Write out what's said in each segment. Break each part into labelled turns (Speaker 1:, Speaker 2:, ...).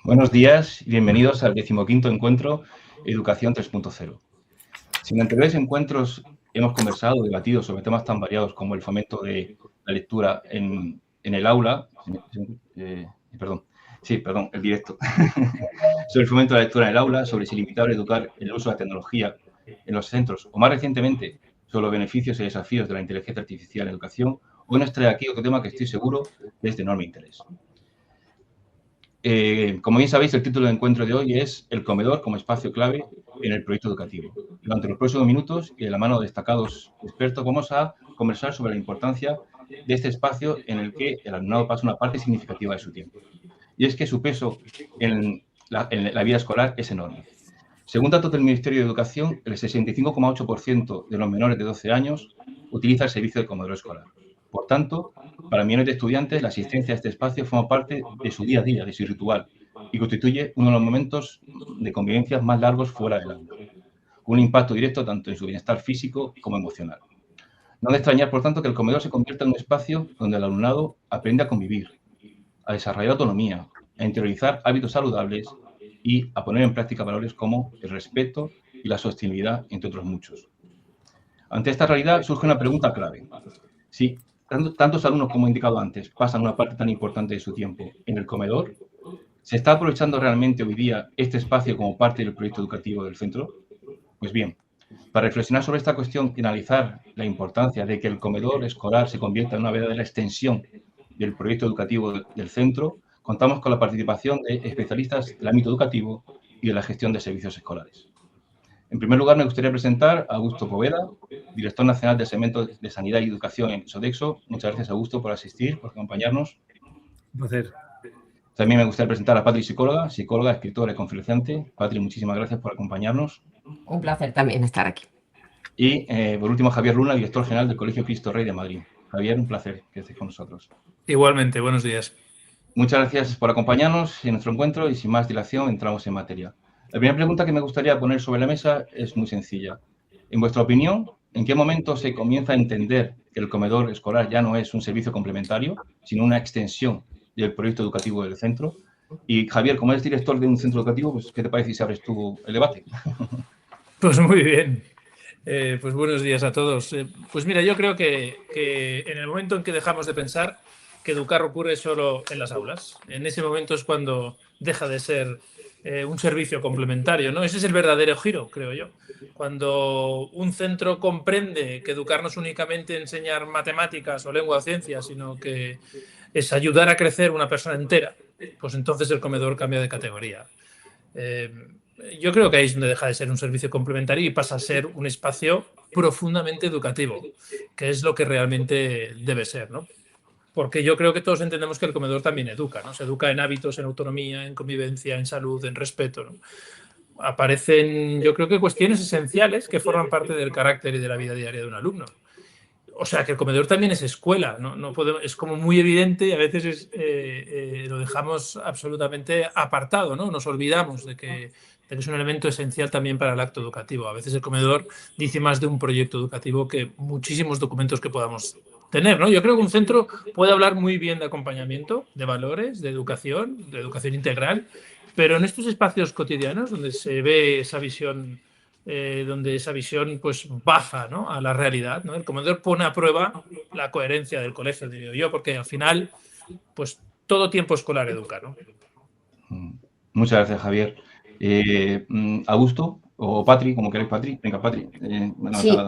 Speaker 1: Buenos días y bienvenidos al 15º encuentro Educación 3.0. Si en anteriores encuentros hemos conversado, debatido sobre temas tan variados como el fomento de la lectura en el aula, el directo, sobre el fomento de la lectura en el aula, sobre si es limitable educar el uso de la tecnología en los centros, o más recientemente, sobre los beneficios y desafíos de la inteligencia artificial en educación, hoy nos trae aquí otro tema que estoy seguro es de enorme interés. Como bien sabéis, el título del encuentro de hoy es El comedor como espacio clave en el proyecto educativo. Durante los próximos minutos y de la mano de destacados expertos vamos a conversar sobre la importancia de este espacio en el que el alumnado pasa una parte significativa de su tiempo. Y es que su peso en la vida escolar es enorme. Según datos del Ministerio de Educación, el 65,8% de los menores de 12 años utiliza el servicio de comedor escolar. Por tanto, para millones de estudiantes, la asistencia a este espacio forma parte de su día a día, de su ritual, y constituye uno de los momentos de convivencia más largos fuera del aula, con un impacto directo tanto en su bienestar físico como emocional. No es de extrañar, por tanto, que el comedor se convierta en un espacio donde el alumnado aprende a convivir, a desarrollar autonomía, a interiorizar hábitos saludables y a poner en práctica valores como el respeto y la sostenibilidad, entre otros muchos. Ante esta realidad surge una pregunta clave. Si tantos alumnos, como he indicado antes, pasan una parte tan importante de su tiempo en el comedor, ¿se está aprovechando realmente hoy día este espacio como parte del proyecto educativo del centro? Pues bien, para reflexionar sobre esta cuestión y analizar la importancia de que el comedor escolar se convierta en una verdadera extensión del proyecto educativo del centro, contamos con la participación de especialistas del ámbito educativo y de la gestión de servicios escolares. En primer lugar, me gustaría presentar a Augusto Poveda, director nacional del Segmento de Sanidad y Educación en Sodexo. Muchas gracias, Augusto, por asistir, por acompañarnos.
Speaker 2: Un placer.
Speaker 1: También me gustaría presentar a Patri, psicóloga, escritora y conferenciante. Patri, muchísimas gracias por acompañarnos.
Speaker 3: Un placer también estar aquí.
Speaker 1: Y, por último, Javier Luna, director general del Colegio Cristo Rey de Madrid. Javier, un placer que estés con nosotros.
Speaker 2: Igualmente, buenos días.
Speaker 1: Muchas gracias por acompañarnos en nuestro encuentro y sin más dilación entramos en materia. La primera pregunta que me gustaría poner sobre la mesa es muy sencilla. En vuestra opinión, ¿en qué momento se comienza a entender que el comedor escolar ya no es un servicio complementario, sino una extensión del proyecto educativo del centro? Y Javier, como eres director de un centro educativo, pues, ¿qué te parece si abres tú el debate?
Speaker 2: Pues muy bien. Pues buenos días a todos. Pues mira, yo creo que en el momento en que dejamos de pensar que educar ocurre solo en las aulas, en ese momento es cuando deja de ser un servicio complementario, ¿no? Ese es el verdadero giro, creo yo. Cuando un centro comprende que educar no es únicamente enseñar matemáticas o lengua o ciencias, sino que es ayudar a crecer una persona entera, pues entonces el comedor cambia de categoría. Yo creo que ahí es donde deja de ser un servicio complementario y pasa a ser un espacio profundamente educativo, que es lo que realmente debe ser, ¿no? Porque yo creo que todos entendemos que el comedor también educa, ¿no? Se educa en hábitos, en autonomía, en convivencia, en salud, en respeto, ¿no? Aparecen, yo creo que cuestiones esenciales que forman parte del carácter y de la vida diaria de un alumno. O sea, que el comedor también es escuela, ¿no? No podemos, es como muy evidente y a veces lo dejamos absolutamente apartado, ¿no? Nos olvidamos de que es un elemento esencial también para el acto educativo. A veces el comedor dice más de un proyecto educativo que muchísimos documentos que podamos tener, ¿no? Yo creo que un centro puede hablar muy bien de acompañamiento, de valores, de educación integral, pero en estos espacios cotidianos donde se ve esa visión donde esa visión pues baja, ¿no?, a la realidad, ¿no? El comedor pone a prueba la coherencia del colegio, diría yo, porque al final pues todo tiempo escolar educa, ¿no?
Speaker 1: Muchas gracias, Javier. Augusto o Patri, como queréis, Patri. Venga, Patri.
Speaker 3: Sí,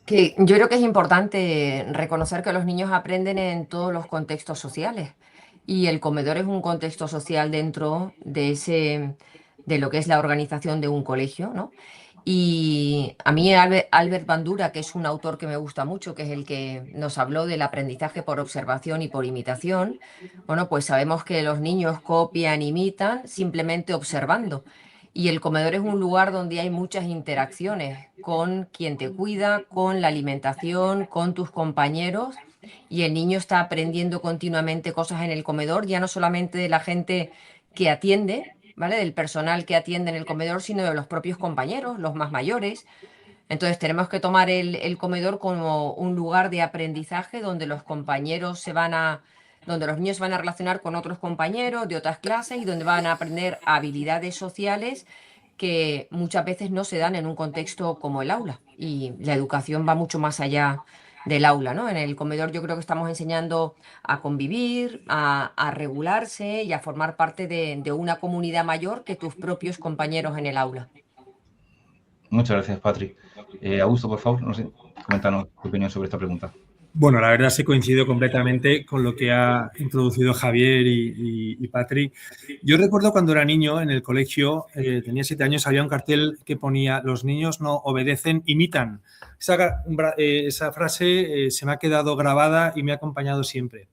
Speaker 3: que yo creo que es importante reconocer que los niños aprenden en todos los contextos sociales y el comedor es un contexto social dentro de lo que es la organización de un colegio, ¿no? Y a mí Albert Bandura, que es un autor que me gusta mucho, que es el que nos habló del aprendizaje por observación y por imitación, bueno, pues sabemos que los niños copian, imitan simplemente observando. Y el comedor es un lugar donde hay muchas interacciones con quien te cuida, con la alimentación, con tus compañeros. Y el niño está aprendiendo continuamente cosas en el comedor, ya no solamente de la gente que atiende, ¿vale? Del personal que atiende en el comedor, sino de los propios compañeros, los más mayores. Entonces tenemos que tomar el comedor como un lugar de aprendizaje donde los compañeros donde los niños van a relacionar con otros compañeros de otras clases y donde van a aprender habilidades sociales que muchas veces no se dan en un contexto como el aula. Y la educación va mucho más allá del aula, ¿no? En el comedor yo creo que estamos enseñando a convivir, a regularse y a formar parte de una comunidad mayor que tus propios compañeros en el aula.
Speaker 1: Muchas gracias, Patri. Augusto, por favor, no sé, coméntanos tu opinión sobre esta pregunta.
Speaker 4: Bueno, la verdad sí coincido completamente con lo que ha introducido Javier y Patri. Yo recuerdo cuando era niño en el colegio, tenía 7 años, había un cartel que ponía: los niños no obedecen, imitan. Esa frase se me ha quedado grabada y me ha acompañado siempre.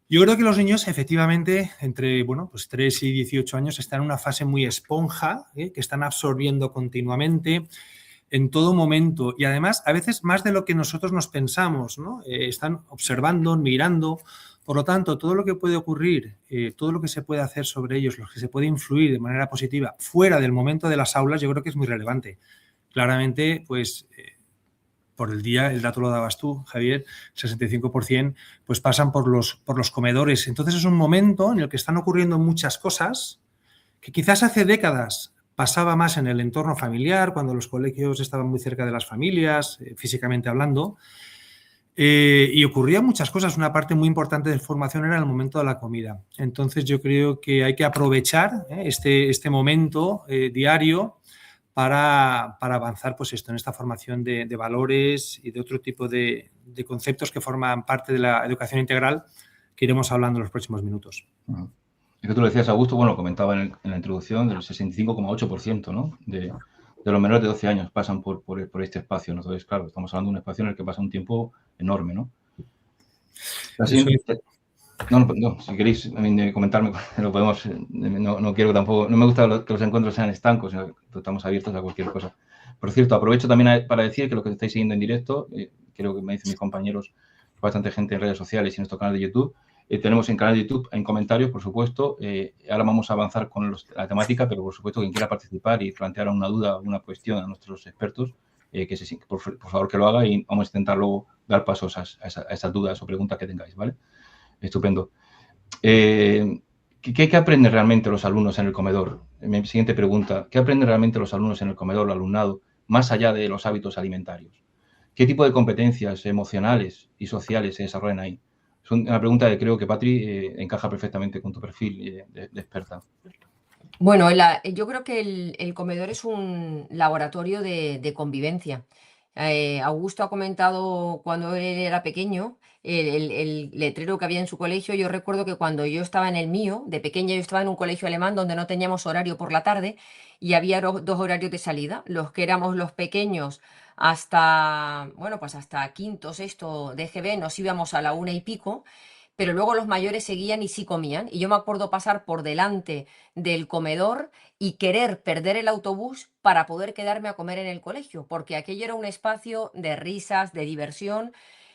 Speaker 4: Yo creo que los niños, efectivamente, entre pues 3 y 18 años, están en una fase muy esponja, que están absorbiendo continuamente en todo momento, y además a veces más de lo que nosotros nos pensamos, ¿no? Están observando, mirando. Por lo tanto, todo lo que puede ocurrir, todo lo que se puede hacer sobre ellos, lo que se puede influir de manera positiva fuera del momento de las aulas, yo creo que es muy relevante. Claramente, pues por el día, el dato lo dabas tú, Javier, 65%, pues pasan por los comedores. Entonces es un momento en el que están ocurriendo muchas cosas que quizás hace décadas pasaba más en el entorno familiar, cuando los colegios estaban muy cerca de las familias, físicamente hablando, y ocurrían muchas cosas. Una parte muy importante de formación era el momento de la comida. Entonces yo creo que hay que aprovechar este momento diario para avanzar, pues esto, en esta formación de valores y de otro tipo de conceptos que forman parte de la educación integral, que iremos hablando en los próximos minutos.
Speaker 1: Es que tú lo decías, Augusto, bueno, comentaba en la introducción, del 65,8%, ¿no? de los menores de 12 años pasan por este espacio, ¿no? Entonces, claro, estamos hablando de un espacio en el que pasa un tiempo enorme, ¿no? No, si queréis comentarme, lo podemos, no quiero tampoco, no me gusta que los encuentros sean estancos, sino que estamos abiertos a cualquier cosa. Por cierto, aprovecho también para decir que lo que estáis siguiendo en directo, creo que me dicen mis compañeros, bastante gente en redes sociales y en nuestro canal de YouTube. Tenemos en canal de YouTube, en comentarios, por supuesto. Ahora vamos a avanzar con la temática, pero por supuesto, quien quiera participar y plantear una duda, una cuestión a nuestros expertos, por favor que lo haga, y vamos a intentar luego dar paso a esas dudas o preguntas que tengáis, ¿vale? Estupendo. ¿Qué aprenden realmente los alumnos en el comedor? Mi siguiente pregunta: ¿qué aprenden realmente los alumnos en el comedor, el alumnado, más allá de los hábitos alimentarios? ¿Qué tipo de competencias emocionales y sociales se desarrollan ahí? Es una pregunta que creo que, Patri, encaja perfectamente con tu perfil de experta.
Speaker 3: Bueno, yo creo que el comedor es un laboratorio de convivencia. Augusto ha comentado cuando él era pequeño, el letrero que había en su colegio. Yo recuerdo que cuando yo estaba en el mío, de pequeña, yo estaba en un colegio alemán donde no teníamos horario por la tarde y había dos horarios de salida. Los que éramos los pequeños hasta, bueno, pues hasta quinto, sexto de GB nos íbamos a la 1:00 y pico, pero luego los mayores seguían y sí comían. Y yo me acuerdo pasar por delante del comedor y querer perder el autobús para poder quedarme a comer en el colegio, porque aquello era un espacio de risas, de diversión,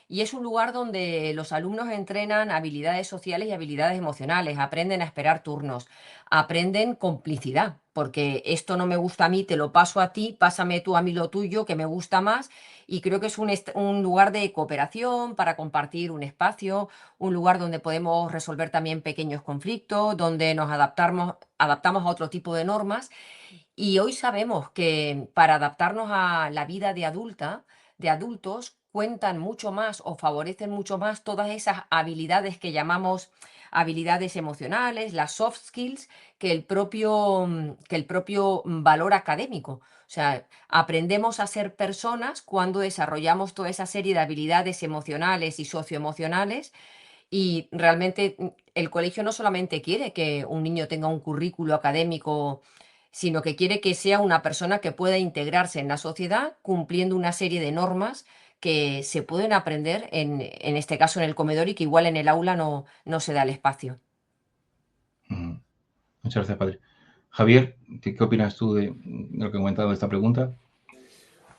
Speaker 3: y es un lugar donde los alumnos entrenan habilidades sociales y habilidades emocionales, aprenden a esperar turnos, aprenden complicidad, porque esto no me gusta a mí, te lo paso a ti, pásame tú a mí lo tuyo, que me gusta más, y creo que es un lugar de cooperación para compartir un espacio, un lugar donde podemos resolver también pequeños conflictos, donde nos adaptamos a otro tipo de normas. Y hoy sabemos que para adaptarnos a la vida de adultos, cuentan mucho más o favorecen mucho más todas esas habilidades que llamamos habilidades emocionales, las soft skills, que el propio valor académico. O sea, aprendemos a ser personas cuando desarrollamos toda esa serie de habilidades emocionales y socioemocionales, y realmente el colegio no solamente quiere que un niño tenga un currículo académico, sino que quiere que sea una persona que pueda integrarse en la sociedad cumpliendo una serie de normas que se pueden aprender en este caso en el comedor y que igual en el aula no se da el espacio.
Speaker 1: Muchas gracias, Padre. Javier, ¿qué opinas tú de lo que he comentado de esta pregunta?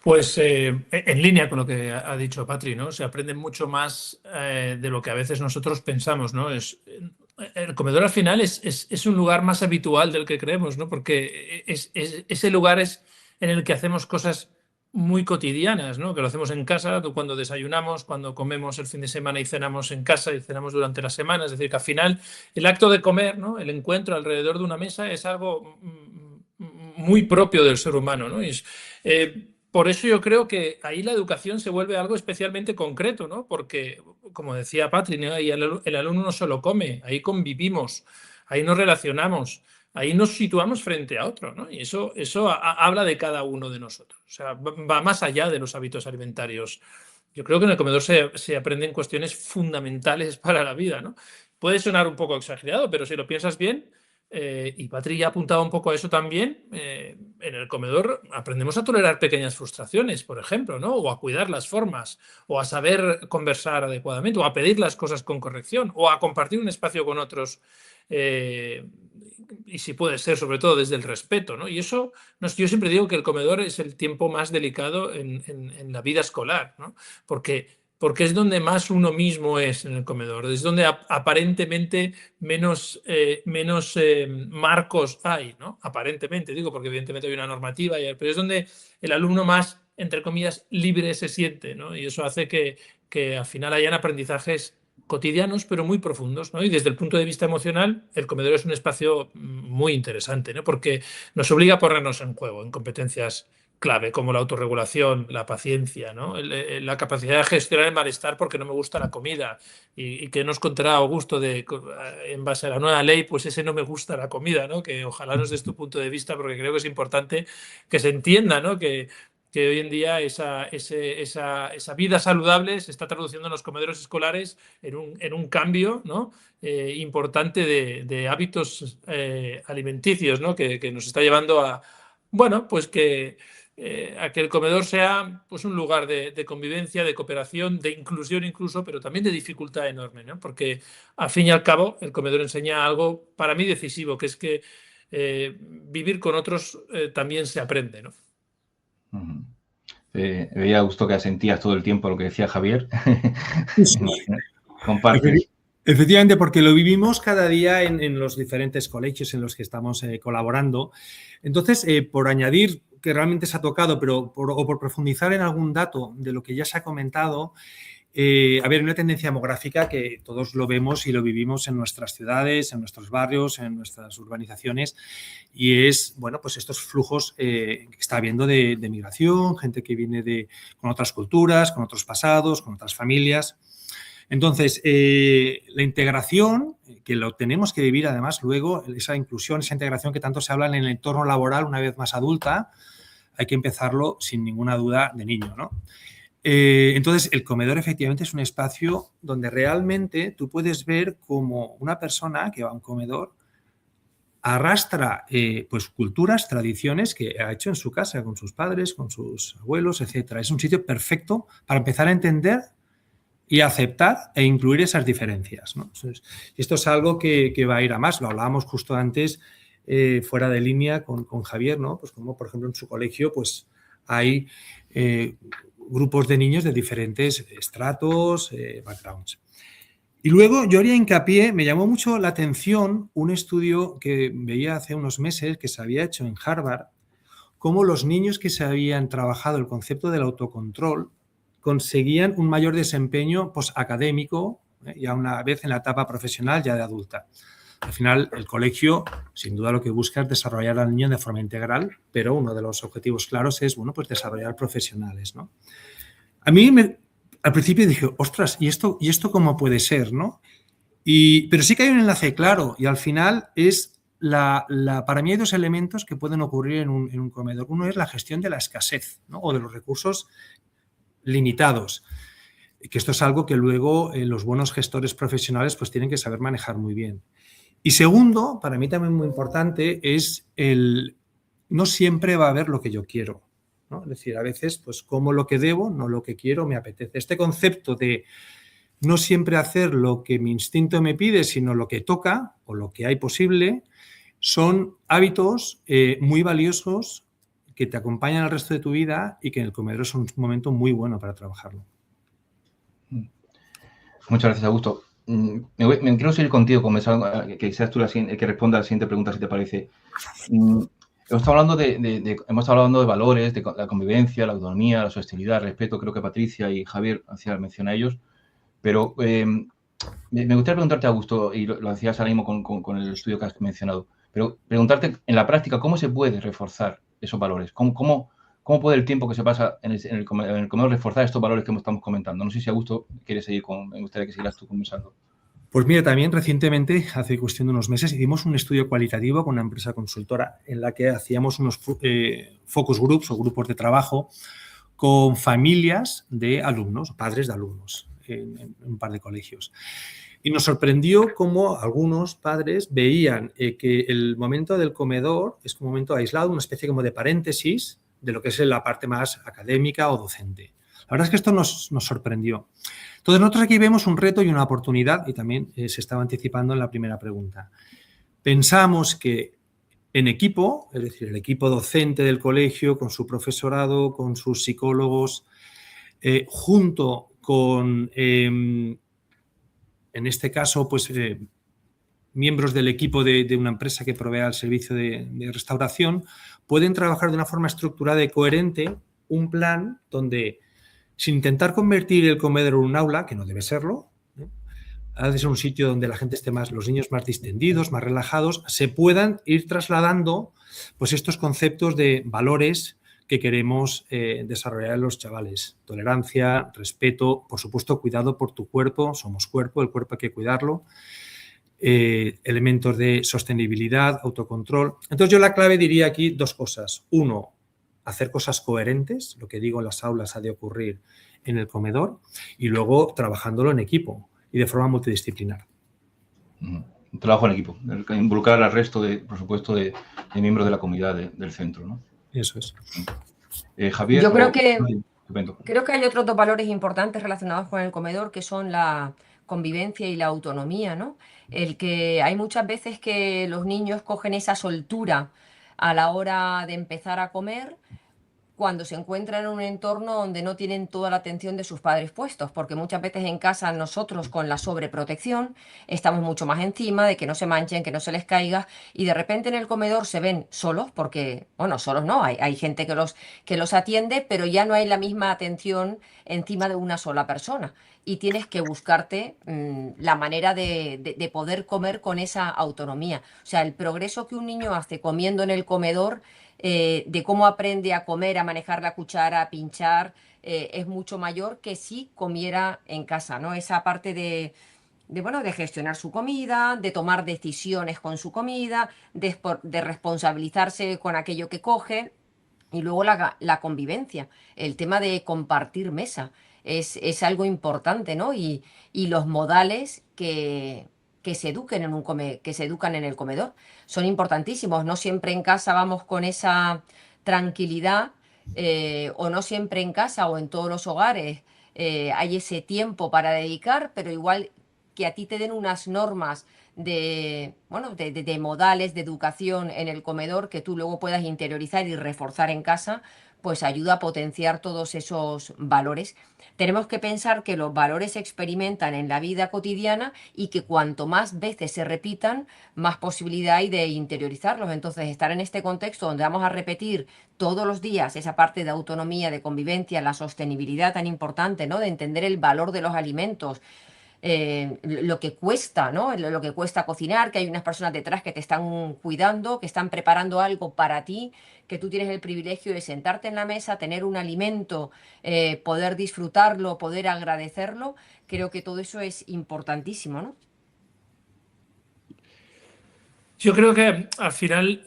Speaker 2: Pues en línea con lo que ha dicho Patri, ¿no? Se aprende mucho más de lo que a veces nosotros pensamos, ¿no? El comedor al final es un lugar más habitual del que creemos, ¿no? Porque ese lugar es en el que hacemos cosas muy cotidianas, ¿no? Que lo hacemos en casa, cuando desayunamos, cuando comemos el fin de semana y cenamos en casa y cenamos durante la semana. Es decir, que al final el acto de comer, ¿no? El encuentro alrededor de una mesa es algo muy propio del ser humano, ¿no? Por eso yo creo que ahí la educación se vuelve algo especialmente concreto, ¿no? Porque, como decía Patri, ¿no? Ahí el alumno no solo come, ahí convivimos, ahí nos relacionamos, ahí nos situamos frente a otro, ¿no? Y eso habla de cada uno de nosotros. O sea, va más allá de los hábitos alimentarios. Yo creo que en el comedor se aprenden cuestiones fundamentales para la vida, ¿no? Puede sonar un poco exagerado, pero si lo piensas bien, y Patri ya apuntaba un poco a eso también, en el comedor aprendemos a tolerar pequeñas frustraciones, por ejemplo, ¿no? O a cuidar las formas, o a saber conversar adecuadamente, o a pedir las cosas con corrección, o a compartir un espacio con otros, y si puede ser, sobre todo, desde el respeto, ¿no? Y eso, yo siempre digo que el comedor es el tiempo más delicado en la vida escolar, ¿no? Porque es donde más uno mismo es en el comedor, es donde aparentemente menos marcos hay, ¿no? Aparentemente, digo, porque evidentemente hay una normativa, pero es donde el alumno más, entre comillas, libre se siente, ¿no? Y eso hace que al final hayan aprendizajes cotidianos, pero muy profundos, ¿no? Y desde el punto de vista emocional, el comedor es un espacio muy interesante, ¿no? Porque nos obliga a ponernos en juego en competencias clave, como la autorregulación, la paciencia, ¿no? La capacidad de gestionar el malestar porque no me gusta la comida y que nos contará Augusto en base a la nueva ley, pues ese no me gusta la comida, ¿no? Que ojalá nos des tu punto de vista porque creo que es importante que se entienda, ¿no? Que hoy en día esa vida saludable se está traduciendo en los comedores escolares en un cambio, ¿no? Importante de hábitos alimenticios, ¿no? Que nos está llevando a, bueno, pues a que el comedor sea pues un lugar de convivencia, de cooperación, de inclusión incluso, pero también de dificultad enorme, ¿no? Porque al fin y al cabo el comedor enseña algo para mí decisivo, que es que vivir con otros también se aprende, ¿no?
Speaker 1: Veía gusto que asentías todo el tiempo lo que decía Javier.
Speaker 4: Sí.
Speaker 1: Compartes.
Speaker 4: Efectivamente, porque lo vivimos cada día en los diferentes colegios en los que estamos colaborando. Entonces, por añadir que realmente se ha tocado, pero por profundizar en algún dato de lo que ya se ha comentado, a ver, una tendencia demográfica que todos lo vemos y lo vivimos en nuestras ciudades, en nuestros barrios, en nuestras urbanizaciones, y es, bueno, pues estos flujos que está habiendo de migración, gente que viene con otras culturas, con otros pasados, con otras familias. Entonces, la integración, que lo tenemos que vivir además luego, esa inclusión, esa integración que tanto se habla en el entorno laboral una vez más adulta, hay que empezarlo sin ninguna duda de niño, ¿no? Entonces, el comedor efectivamente es un espacio donde realmente tú puedes ver como una persona que va a un comedor arrastra pues culturas, tradiciones que ha hecho en su casa con sus padres, con sus abuelos, etcétera. Es un sitio perfecto para empezar a entender y aceptar e incluir esas diferencias, ¿no? Entonces, esto es algo que va a ir a más. Lo hablábamos justo antes fuera de línea con Javier, ¿no? Pues como, por ejemplo, en su colegio pues hay grupos de niños de diferentes estratos, backgrounds. Y luego yo haría hincapié, me llamó mucho la atención un estudio que veía hace unos meses que se había hecho en Harvard, cómo los niños que se habían trabajado el concepto del autocontrol conseguían un mayor desempeño académico, ya una vez en la etapa profesional, ya de adulta. Al final, el colegio, sin duda, lo que busca es desarrollar al niño de forma integral, pero uno de los objetivos claros es, bueno, pues desarrollar profesionales, ¿no? A mí, al principio dije, ostras, ¿y esto cómo puede ser, no? Pero sí que hay un enlace claro y al final es para mí hay dos elementos que pueden ocurrir en un comedor. Uno es la gestión de la escasez, ¿no? O de los recursos limitados, que esto es algo que luego los buenos gestores profesionales pues tienen que saber manejar muy bien. Y segundo, para mí también muy importante, es no siempre va a haber lo que yo quiero, ¿no? Es decir, a veces pues como lo que debo, no lo que quiero, me apetece. Este concepto de no siempre hacer lo que mi instinto me pide, sino lo que toca o lo que hay posible, son hábitos muy valiosos que te acompañan el resto de tu vida y que en el comedor es un momento muy bueno para trabajarlo.
Speaker 1: Muchas gracias, Augusto. Me quiero seguir contigo, que seas tú el que responda a la siguiente pregunta, si te parece. hemos estado hablando de valores, de la convivencia, la autonomía, la sostenibilidad, el respeto. Creo que Patricia y Javier hacían mención a ellos. Pero me gustaría preguntarte, Augusto, y lo hacías ahora mismo con el estudio que has mencionado, pero preguntarte en la práctica cómo se puede reforzar esos valores. ¿Cómo puede el tiempo que se pasa en el comedor reforzar estos valores que estamos comentando? No sé si, Augusto, quieres seguir me gustaría que sigas tú conversando.
Speaker 4: Pues mira, también recientemente, hace cuestión de unos meses, hicimos un estudio cualitativo con una empresa consultora en la que hacíamos unos focus groups o grupos de trabajo con familias de alumnos, padres de alumnos, en un par de colegios. Y nos sorprendió cómo algunos padres veían que el momento del comedor es un momento aislado, una especie como de paréntesis de lo que es la parte más académica o docente. La verdad es que esto nos sorprendió. Entonces, nosotros aquí vemos un reto y una oportunidad, y también se estaba anticipando en la primera pregunta. Pensamos que en equipo, es decir, el equipo docente del colegio, con su profesorado, con sus psicólogos, junto con, en este caso, pues miembros del equipo de una empresa que provea el servicio de restauración, pueden trabajar de una forma estructurada y coherente un plan donde, sin intentar convertir el comedor en un aula, que no debe serlo, ha de ser un sitio donde la gente esté más, los niños más distendidos, más relajados, se puedan ir trasladando pues estos conceptos de valores que queremos desarrollar en los chavales. Tolerancia, respeto, por supuesto, cuidado por tu cuerpo, somos cuerpo, el cuerpo hay que cuidarlo. Elementos de sostenibilidad, autocontrol. Entonces yo la clave diría aquí dos cosas. Uno, hacer cosas coherentes, lo que digo en las aulas ha de ocurrir en el comedor, y luego trabajándolo en equipo y de forma multidisciplinar.
Speaker 1: Un trabajo en equipo, involucrar al resto, por supuesto, de miembros de la comunidad del centro, ¿no?
Speaker 4: Eso es.
Speaker 1: Javier.
Speaker 3: Yo creo que hay otros dos valores importantes relacionados con el comedor, que son la convivencia y la autonomía, ¿no? El que hay muchas veces que los niños cogen esa soltura a la hora de empezar a comer cuando se encuentran en un entorno donde no tienen toda la atención de sus padres puestos, porque muchas veces en casa nosotros con la sobreprotección estamos mucho más encima de que no se manchen, que no se les caiga, y de repente en el comedor se ven solos, porque, bueno, solos no, hay gente que los atiende, pero ya no hay la misma atención encima de una sola persona. Y tienes que buscarte la manera de poder comer con esa autonomía. O sea, el progreso que un niño hace comiendo en el comedor, de cómo aprende a comer, a manejar la cuchara, a pinchar, es mucho mayor que si comiera en casa, ¿no? Esa parte de gestionar su comida, de tomar decisiones con su comida, de responsabilizarse con aquello que coge. Y luego la convivencia, el tema de compartir mesa, es algo importante, ¿no? Y los modales que se eduquen que se educan en el comedor son importantísimos. No siempre en casa vamos con esa tranquilidad, o no siempre en casa o en todos los hogares hay ese tiempo para dedicar, pero igual que a ti te den unas normas de modales, de educación en el comedor que tú luego puedas interiorizar y reforzar en casa, pues ayuda a potenciar todos esos valores. Tenemos que pensar que los valores se experimentan en la vida cotidiana y que cuanto más veces se repitan, más posibilidad hay de interiorizarlos. Entonces, estar en este contexto donde vamos a repetir todos los días esa parte de autonomía, de convivencia, la sostenibilidad tan importante, ¿no? De entender el valor de los alimentos, lo que cuesta, ¿no? Lo que cuesta cocinar, que hay unas personas detrás que te están cuidando, que están preparando algo para ti, que tú tienes el privilegio de sentarte en la mesa, tener un alimento, poder disfrutarlo, poder agradecerlo. Creo que todo eso es importantísimo, ¿no?
Speaker 2: Yo creo que al final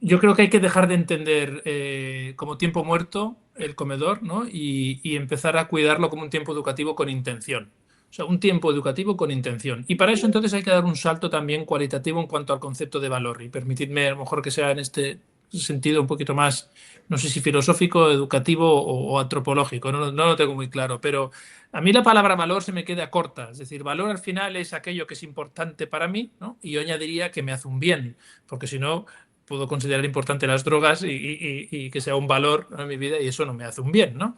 Speaker 2: yo creo que hay que dejar de entender como tiempo muerto el comedor, ¿no? Y empezar a cuidarlo como un tiempo educativo con intención. O sea, un tiempo educativo con intención. Y para eso entonces hay que dar un salto también cualitativo en cuanto al concepto de valor. Y permitidme a lo mejor que sea en este sentido un poquito más, no sé si filosófico, educativo o antropológico, no lo tengo muy claro, pero a mí la palabra valor se me queda corta. Es decir, valor al final es aquello que es importante para mí, ¿no? Y yo añadiría que me hace un bien, porque si no puedo considerar importante las drogas y que sea un valor en mi vida y eso no me hace un bien, ¿no?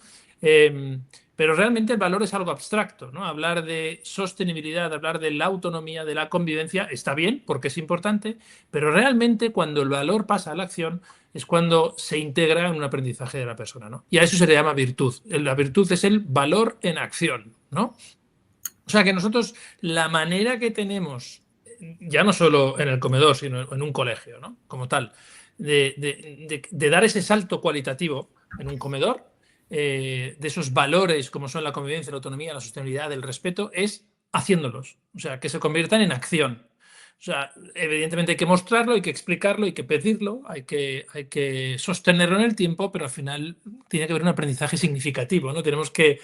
Speaker 2: Pero realmente el valor es algo abstracto, ¿no? Hablar de sostenibilidad, hablar de la autonomía, de la convivencia, está bien porque es importante, pero realmente cuando el valor pasa a la acción es cuando se integra en un aprendizaje de la persona, ¿no? Y a eso se le llama virtud. La virtud es el valor en acción, ¿no? O sea que nosotros, la manera que tenemos, ya no solo en el comedor, sino en un colegio, ¿no? Como tal, de dar ese salto cualitativo en un comedor, de esos valores como son la convivencia, la autonomía, la sostenibilidad, el respeto, es haciéndolos. O sea, que se conviertan en acción. O sea, evidentemente hay que mostrarlo, hay que explicarlo, hay que pedirlo, hay que sostenerlo en el tiempo, pero al final tiene que haber un aprendizaje significativo, ¿no? Tenemos que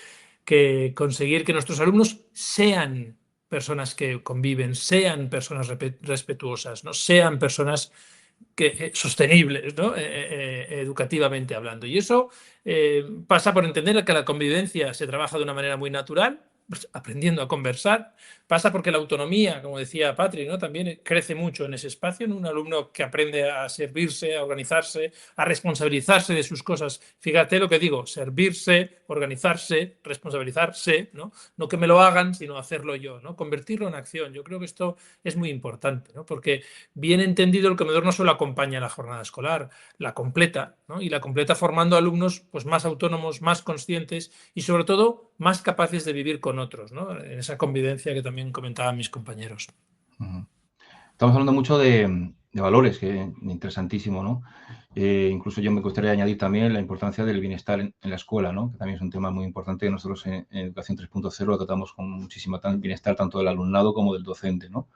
Speaker 2: conseguir que nuestros alumnos sean personas que conviven, sean personas respetuosas, ¿no? Sean personas sostenibles, ¿no? Educativamente hablando. Y eso pasa por entender que la convivencia se trabaja de una manera muy natural, pues, aprendiendo a conversar. Pasa porque la autonomía, como decía Patri, ¿no? También crece mucho en ese espacio, ¿no? Un alumno que aprende a servirse, a organizarse, a responsabilizarse de sus cosas. Fíjate lo que digo, servirse, organizarse, responsabilizarse, ¿no? No que me lo hagan, sino hacerlo yo, ¿no? Convertirlo en acción. Yo creo que esto es muy importante, ¿no? Porque bien entendido, el comedor no solo acompaña la jornada escolar, la completa, ¿no? Y la completa formando alumnos pues, más autónomos, más conscientes y sobre todo más capaces de vivir con otros, ¿no? En esa convivencia que también comentaban mis compañeros.
Speaker 1: Estamos hablando mucho de valores, que es interesantísimo, ¿no? Incluso yo me gustaría añadir también la importancia del bienestar en la escuela, ¿no? Que también es un tema muy importante que nosotros en Educación 3.0 lo tratamos con muchísimo bienestar tanto del alumnado como del docente, ¿no?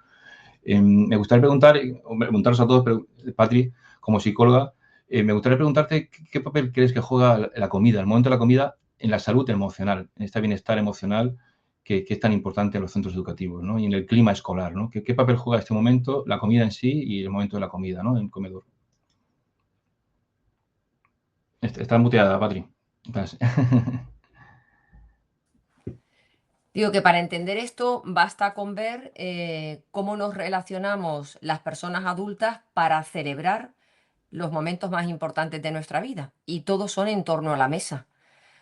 Speaker 1: Me gustaría preguntaros a todos, Patri, como psicóloga, me gustaría preguntarte qué papel crees que juega la comida, el momento de la comida en la salud emocional, en este bienestar emocional que es tan importante en los centros educativos, ¿no? Y en el clima escolar, ¿no? ¿Qué papel juega este momento, la comida en sí y el momento de la comida, ¿no? En el comedor. Está muteada, Patri.
Speaker 3: Digo que para entender esto basta con ver cómo nos relacionamos las personas adultas para celebrar los momentos más importantes de nuestra vida. Y todos son en torno a la mesa.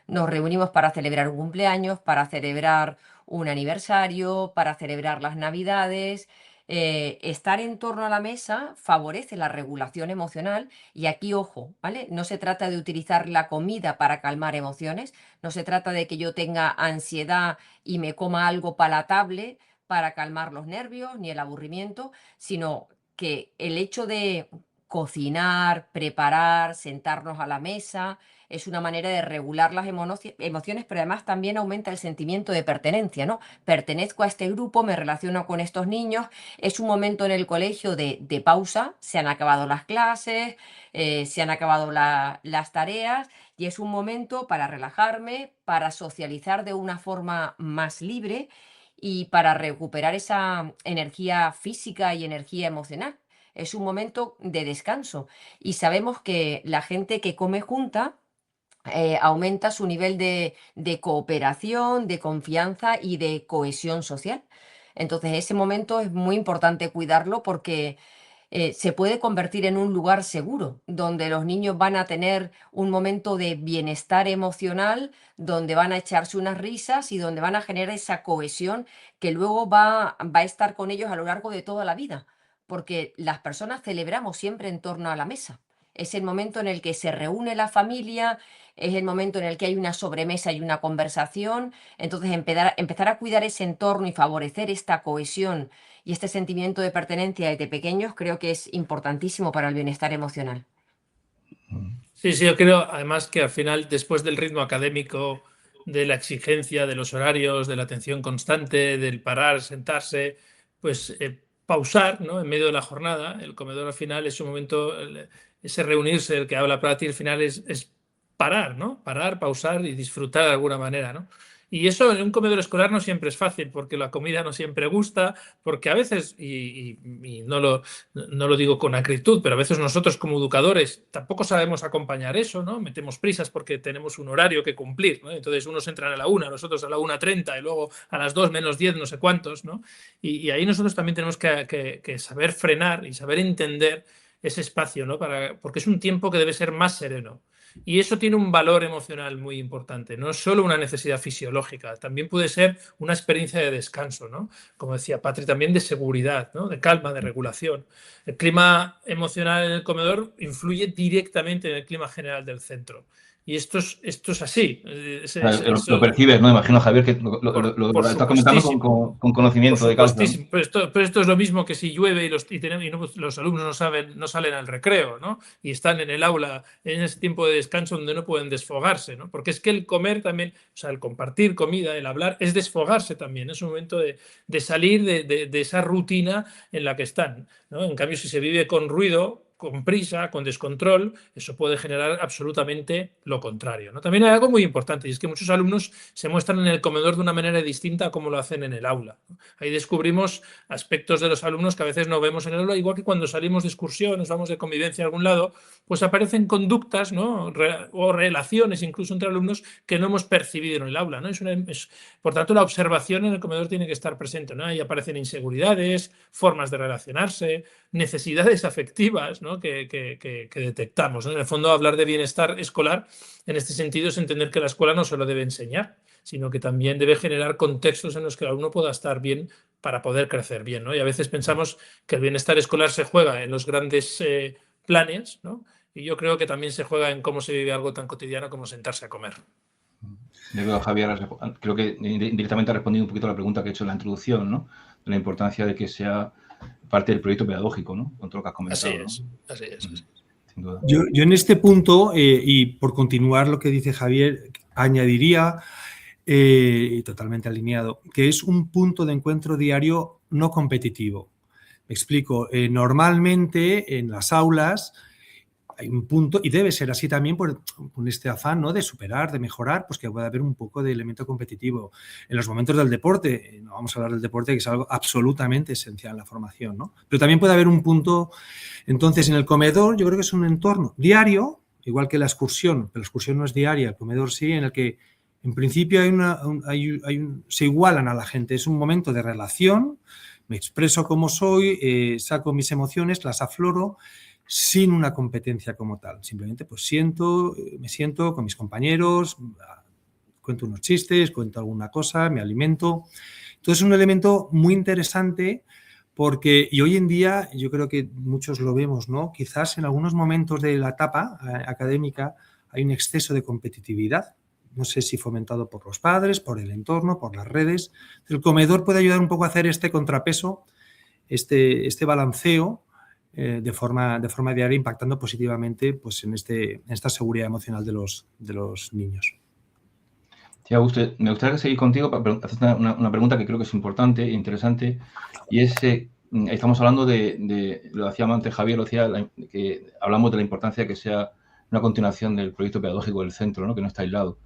Speaker 3: Nos reunimos para celebrar un cumpleaños, para celebrar un aniversario, para celebrar las Navidades. Estar en torno a la mesa favorece la regulación emocional y aquí, ojo, ¿vale? No se trata de utilizar la comida para calmar emociones, no se trata de que yo tenga ansiedad y me coma algo palatable para calmar los nervios ni el aburrimiento, sino que el hecho de cocinar, preparar, sentarnos a la mesa, es una manera de regular las emociones, pero además también aumenta el sentimiento de pertenencia, ¿no? Pertenezco a este grupo, me relaciono con estos niños, es un momento en el colegio de pausa, se han acabado las clases, se han acabado las tareas y es un momento para relajarme, para socializar de una forma más libre y para recuperar esa energía física y energía emocional. Es un momento de descanso y sabemos que la gente que come junta aumenta su nivel de cooperación, de confianza y de cohesión social. Entonces, ese momento es muy importante cuidarlo porque se puede convertir en un lugar seguro, donde los niños van a tener un momento de bienestar emocional, donde van a echarse unas risas y donde van a generar esa cohesión que luego va a estar con ellos a lo largo de toda la vida, porque las personas celebramos siempre en torno a la mesa. Es el momento en el que se reúne la familia, es el momento en el que hay una sobremesa y una conversación. Entonces, empezar a cuidar ese entorno y favorecer esta cohesión y este sentimiento de pertenencia desde pequeños creo que es importantísimo para el bienestar emocional.
Speaker 2: Sí, yo creo además que al final, después del ritmo académico, de la exigencia, de los horarios, de la atención constante, del parar, sentarse, pues pausar, ¿no? En medio de la jornada, el comedor al final es un momento, ese reunirse, el que habla Prati, al final es parar, ¿no? Parar, pausar y disfrutar de alguna manera, ¿no? Y eso en un comedor escolar no siempre es fácil, porque la comida no siempre gusta, porque a veces, y no lo digo con acritud, pero a veces nosotros como educadores tampoco sabemos acompañar eso, ¿no? Metemos prisas porque tenemos un horario que cumplir, ¿no? Entonces unos entran a la 1, nosotros a la 1:30 y luego a las 2 menos 10, no sé cuántos, ¿no? Y ahí nosotros también tenemos que saber frenar y saber entender ese espacio, ¿no? Porque es un tiempo que debe ser más sereno. Y eso tiene un valor emocional muy importante. No es solo una necesidad fisiológica, también puede ser una experiencia de descanso, ¿no? Como decía Patri, también de seguridad, ¿no? De calma, de regulación. El clima emocional en el comedor influye directamente en el clima general del centro. Y esto es así.
Speaker 1: Lo percibes, ¿no? Imagino, Javier, que
Speaker 2: por
Speaker 1: estás comentando con conocimiento de causa, ¿no?
Speaker 2: Pero esto es lo mismo que si llueve los alumnos no salen al recreo, ¿no? Y están en el aula en ese tiempo de descanso donde no pueden desfogarse, ¿no? Porque es que el comer también, o sea, el compartir comida, el hablar, es desfogarse también. Es un momento de salir de esa rutina en la que están, ¿no? En cambio, si se vive con ruido, con prisa, con descontrol, eso puede generar absolutamente lo contrario, ¿no? También hay algo muy importante, y es que muchos alumnos se muestran en el comedor de una manera distinta a como lo hacen en el aula, ¿no? Ahí descubrimos aspectos de los alumnos que a veces no vemos en el aula, igual que cuando salimos de excursiones, vamos de convivencia a algún lado, pues aparecen conductas, ¿no? O relaciones incluso entre alumnos que no hemos percibido en el aula, ¿no? Por tanto, la observación en el comedor tiene que estar presente, ¿no? Ahí aparecen inseguridades, formas de relacionarse, necesidades afectivas, ¿no? que detectamos, ¿no? En el fondo, hablar de bienestar escolar en este sentido es entender que la escuela no solo debe enseñar, sino que también debe generar contextos en los que el alumno pueda estar bien para poder crecer bien, ¿no? Y a veces pensamos que el bienestar escolar se juega en los grandes planes, ¿no? Y yo creo que también se juega en cómo se vive algo tan cotidiano como sentarse a comer.
Speaker 1: Yo creo, Javier, creo que directamente ha respondido un poquito a la pregunta que he hecho en la introducción, ¿no? De la importancia de que sea parte del proyecto pedagógico, ¿no? Con todo lo que has comentado.
Speaker 2: Así es.
Speaker 1: Sin duda.
Speaker 4: Yo en este punto, y por continuar lo que dice Javier, añadiría, totalmente alineado, que es un punto de encuentro diario no competitivo. Me explico, normalmente en las aulas hay un punto, y debe ser así también con este afán, ¿no? De superar, de mejorar, pues que puede haber un poco de elemento competitivo. En los momentos del deporte, no vamos a hablar del deporte, que es algo absolutamente esencial en la formación, ¿no? Pero también puede haber un punto, entonces en el comedor yo creo que es un entorno diario, igual que la excursión, pero la excursión no es diaria, el comedor sí, en el que en principio se igualan a la gente, es un momento de relación, me expreso como soy, saco mis emociones, las afloro, sin una competencia como tal. Simplemente pues me siento con mis compañeros, cuento unos chistes, cuento alguna cosa, me alimento. Entonces es un elemento muy interesante porque, y hoy en día yo creo que muchos lo vemos, ¿no? Quizás en algunos momentos de la etapa académica hay un exceso de competitividad. No sé si fomentado por los padres, por el entorno, por las redes. El comedor puede ayudar un poco a hacer este contrapeso, este balanceo, de forma diaria, impactando positivamente pues, en esta seguridad emocional de los niños.
Speaker 1: Sí, Augusto, me gustaría seguir contigo para hacer una pregunta que creo que es importante e interesante, y es, estamos hablando lo decía antes Javier, que hablamos de la importancia de que sea una continuación del proyecto pedagógico del centro, ¿no? Que no está aislado.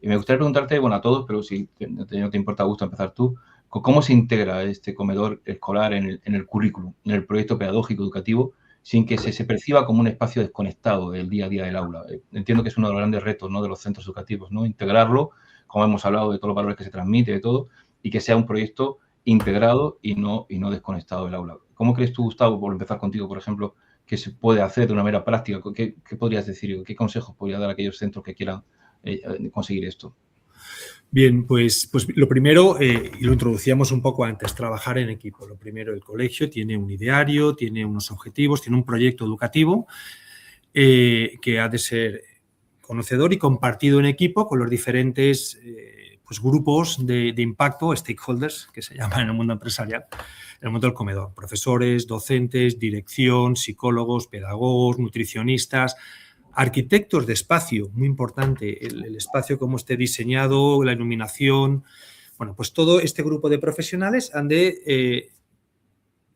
Speaker 1: Y me gustaría preguntarte, bueno, a todos, pero si no te importa, Augusto, empezar tú, ¿cómo se integra este comedor escolar en el currículum, en el proyecto pedagógico educativo, sin que se perciba como un espacio desconectado del día a día del aula? Entiendo que es uno de los grandes retos, ¿no? De los centros educativos, ¿no? Integrarlo, como hemos hablado, de todos los valores que se transmite, de todo, y que sea un proyecto integrado y no desconectado del aula. ¿Cómo crees tú, Gustavo, por empezar contigo, por ejemplo, que se puede hacer de una manera práctica? ¿Qué podrías decir? ¿Qué consejos podrías dar a aquellos centros que quieran conseguir esto?
Speaker 4: Bien, pues lo primero, y lo introducíamos un poco antes, trabajar en equipo. Lo primero, el colegio tiene un ideario, tiene unos objetivos, tiene un proyecto educativo que ha de ser conocedor y compartido en equipo con los diferentes pues grupos de impacto, stakeholders, que se llaman en el mundo empresarial, en el mundo del comedor. Profesores, docentes, dirección, psicólogos, pedagogos, nutricionistas, arquitectos de espacio, muy importante, el espacio cómo esté diseñado, la iluminación. Bueno, pues todo este grupo de profesionales han de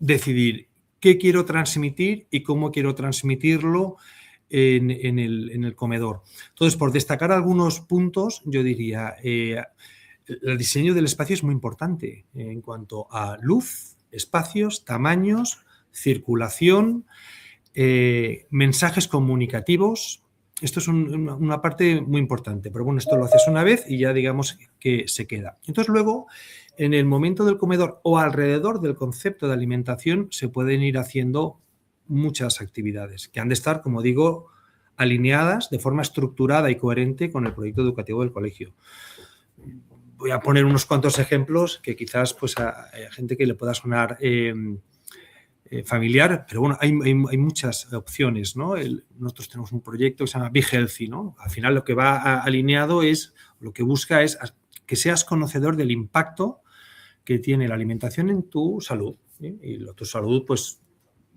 Speaker 4: decidir qué quiero transmitir y cómo quiero transmitirlo en el comedor. Entonces, por destacar algunos puntos, yo diría, el diseño del espacio es muy importante en cuanto a luz, espacios, tamaños, circulación, mensajes comunicativos. Esto es una parte muy importante, pero bueno, esto lo haces una vez y ya digamos que se queda. Entonces luego, en el momento del comedor o alrededor del concepto de alimentación se pueden ir haciendo muchas actividades que han de estar, como digo, alineadas de forma estructurada y coherente con el proyecto educativo del colegio. Voy a poner unos cuantos ejemplos que quizás pues, a gente que le pueda sonar familiar, pero bueno, hay muchas opciones, ¿no? Nosotros tenemos un proyecto que se llama Be Healthy, ¿no? Al final lo que va alineado es, lo que busca es que seas conocedor del impacto que tiene la alimentación en tu salud, ¿sí? Y tu salud, pues,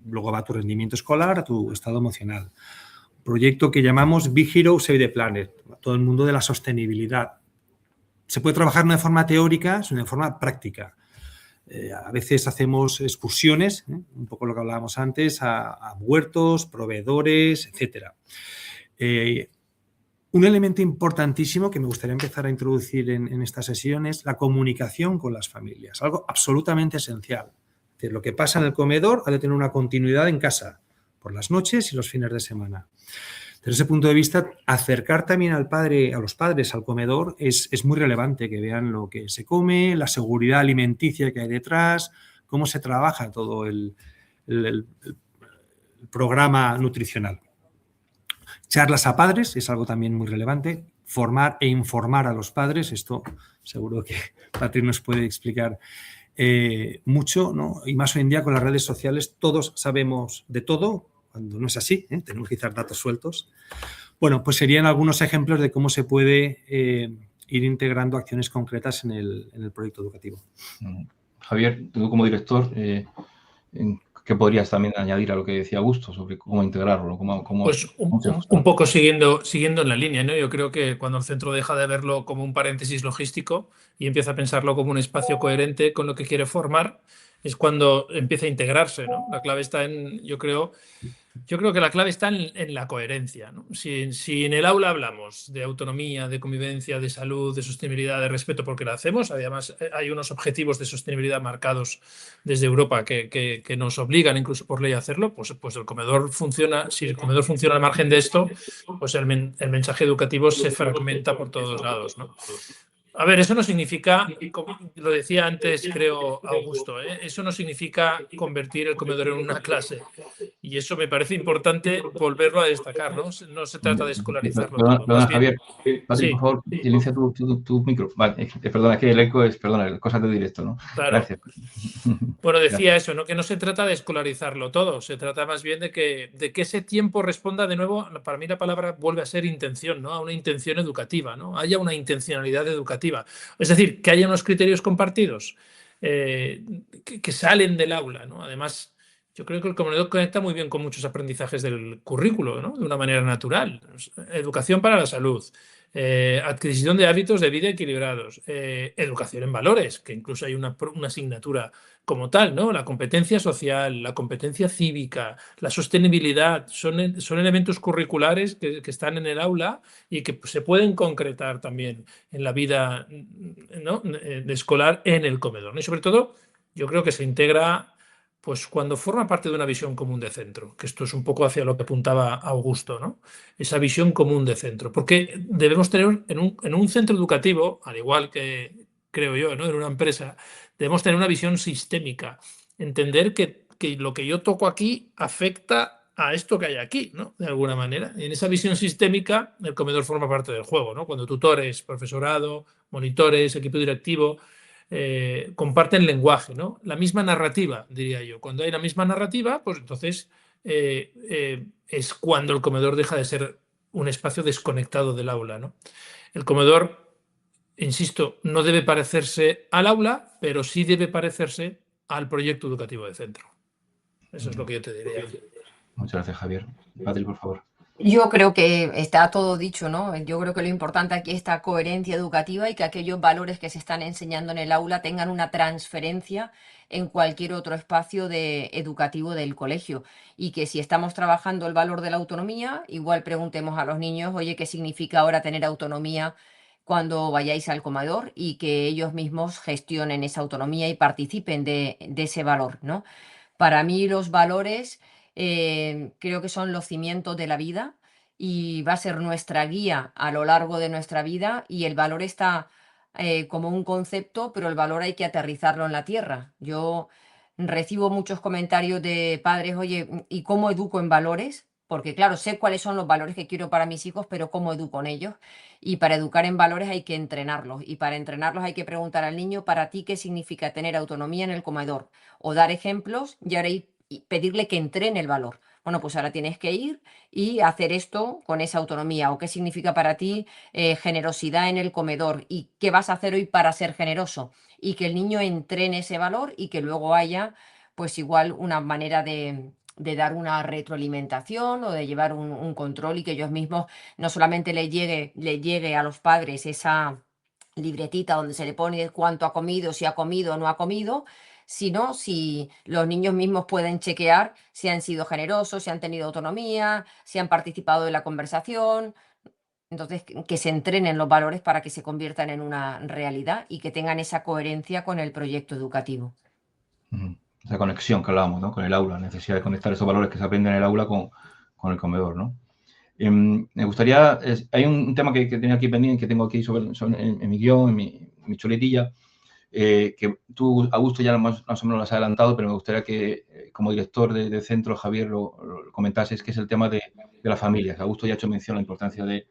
Speaker 4: luego va a tu rendimiento escolar, a tu estado emocional. Un proyecto que llamamos Be Hero, Save the Planet, todo el mundo de la sostenibilidad. Se puede trabajar no de forma teórica, sino de forma práctica. A veces hacemos excursiones, un poco lo que hablábamos antes, a huertos, proveedores, etcétera. Un elemento importantísimo que me gustaría empezar a introducir en esta sesión es la comunicación con las familias, algo absolutamente esencial. Es decir, lo que pasa en el comedor ha de tener una continuidad en casa, por las noches y los fines de semana. Desde ese punto de vista, acercar también a los padres al comedor es muy relevante, que vean lo que se come, la seguridad alimenticia que hay detrás, cómo se trabaja todo el programa nutricional. Charlas a padres es algo también muy relevante. Formar e informar a los padres, esto seguro que Patri nos puede explicar mucho, ¿no? Y más hoy en día con las redes sociales todos sabemos de todo, cuando no es así, tenemos que dar datos sueltos. Bueno, pues serían algunos ejemplos de cómo se puede ir integrando acciones concretas en el proyecto educativo.
Speaker 1: Javier, tú como director, ¿qué podrías también añadir a lo que decía Augusto sobre cómo integrarlo?
Speaker 2: Pues un poco siguiendo en la línea, ¿no? Yo creo que cuando el centro deja de verlo como un paréntesis logístico y empieza a pensarlo como un espacio coherente con lo que quiere formar, es cuando empieza a integrarse, ¿no? La clave está yo creo que la clave está en la coherencia, ¿no? Si en el aula hablamos de autonomía, de convivencia, de salud, de sostenibilidad, de respeto, porque lo hacemos, además hay unos objetivos de sostenibilidad marcados desde Europa que nos obligan incluso por ley a hacerlo, pues el comedor funciona. Si el comedor funciona al margen de esto, pues el mensaje educativo se fragmenta por todos lados, ¿no? A ver, eso no significa, como lo decía antes, creo, Augusto, eso no significa convertir el comedor en una clase. Y eso me parece importante volverlo a destacar, ¿no? No se trata de escolarizarlo todo.
Speaker 1: Perdona, Javier. Patri,
Speaker 2: sí.
Speaker 1: por favor, silencia tu micro. Vale, perdona, es que el eco es, perdona, cosas de directo, ¿no?
Speaker 2: Claro.
Speaker 1: Gracias.
Speaker 2: Bueno, decía eso, ¿no? Que no se trata de escolarizarlo todo, se trata más bien de que ese tiempo responda de nuevo, para mí la palabra vuelve a ser intención, ¿no? A una intención educativa, ¿no? Haya una intencionalidad educativa. Es decir, que haya unos criterios compartidos que salen del aula, ¿no? Además, yo creo que el comedor conecta muy bien con muchos aprendizajes del currículo, ¿no? De una manera natural. Educación para la salud, adquisición de hábitos de vida equilibrados, educación en valores, que incluso hay una asignatura como tal, ¿no? La competencia social, la competencia cívica, la sostenibilidad, son elementos curriculares que están en el aula y que se pueden concretar también en la vida, ¿no? de escolar en el comedor, ¿no? Y sobre todo, yo creo que se integra pues cuando forma parte de una visión común de centro, que esto es un poco hacia lo que apuntaba Augusto, ¿no? Esa visión común de centro, porque debemos tener en un centro educativo, al igual que creo yo, ¿no? En una empresa, debemos tener una visión sistémica, entender que lo que yo toco aquí afecta a esto que hay aquí, ¿no? De alguna manera. Y en esa visión sistémica, el comedor forma parte del juego, ¿no? Cuando tutores, profesorado, monitores, equipo directivo comparten lenguaje, ¿no? La misma narrativa, diría yo. Cuando hay la misma narrativa, pues entonces es cuando el comedor deja de ser un espacio desconectado del aula, ¿no? El comedor, insisto, no debe parecerse al aula, pero sí debe parecerse al proyecto educativo de centro. Eso es lo que yo te diría.
Speaker 1: Muchas gracias, Javier. Patri, por favor.
Speaker 3: Yo creo que está todo dicho, ¿no? Yo creo que lo importante aquí es esta coherencia educativa y que aquellos valores que se están enseñando en el aula tengan una transferencia en cualquier otro espacio educativo del colegio. Y que si estamos trabajando el valor de la autonomía, igual preguntemos a los niños, oye, ¿qué significa ahora tener autonomía cuando vayáis al comedor? Y que ellos mismos gestionen esa autonomía y participen de ese valor, ¿no? Para mí los valores creo que son los cimientos de la vida y va a ser nuestra guía a lo largo de nuestra vida, y el valor está como un concepto, pero el valor hay que aterrizarlo en la tierra. Yo recibo muchos comentarios de padres, oye, ¿y cómo educo en valores? porque claro, sé cuáles son los valores que quiero para mis hijos, pero cómo educo en ellos. Y para educar en valores hay que entrenarlos. Y para entrenarlos hay que preguntar al niño, ¿para ti qué significa tener autonomía en el comedor? O dar ejemplos y ahora y pedirle que entrene el valor. Bueno, pues ahora tienes que ir y hacer esto con esa autonomía. ¿O qué significa para ti generosidad en el comedor? ¿Y qué vas a hacer hoy para ser generoso? Y que el niño entrene ese valor y que luego haya, pues igual, una manera de dar una retroalimentación o de llevar un control y que ellos mismos no solamente le llegue a los padres esa libretita donde se le pone cuánto ha comido, si ha comido o no ha comido, sino si los niños mismos pueden chequear si han sido generosos, si han tenido autonomía, si han participado de la conversación. Entonces, que se entrenen los valores para que se conviertan en una realidad y que tengan esa coherencia con el proyecto educativo.
Speaker 1: Esa conexión que hablábamos, ¿no? Con el aula, la necesidad de conectar esos valores que se aprenden en el aula con el comedor, ¿no? Me gustaría, hay un tema que tenía aquí pendiente, que tengo aquí en mi guión, en mi chuletilla, que tú, Augusto, ya más o menos lo has adelantado, pero me gustaría que, como director del centro, Javier, lo comentases, que es el tema de las familias. Augusto ya ha hecho mención a la importancia de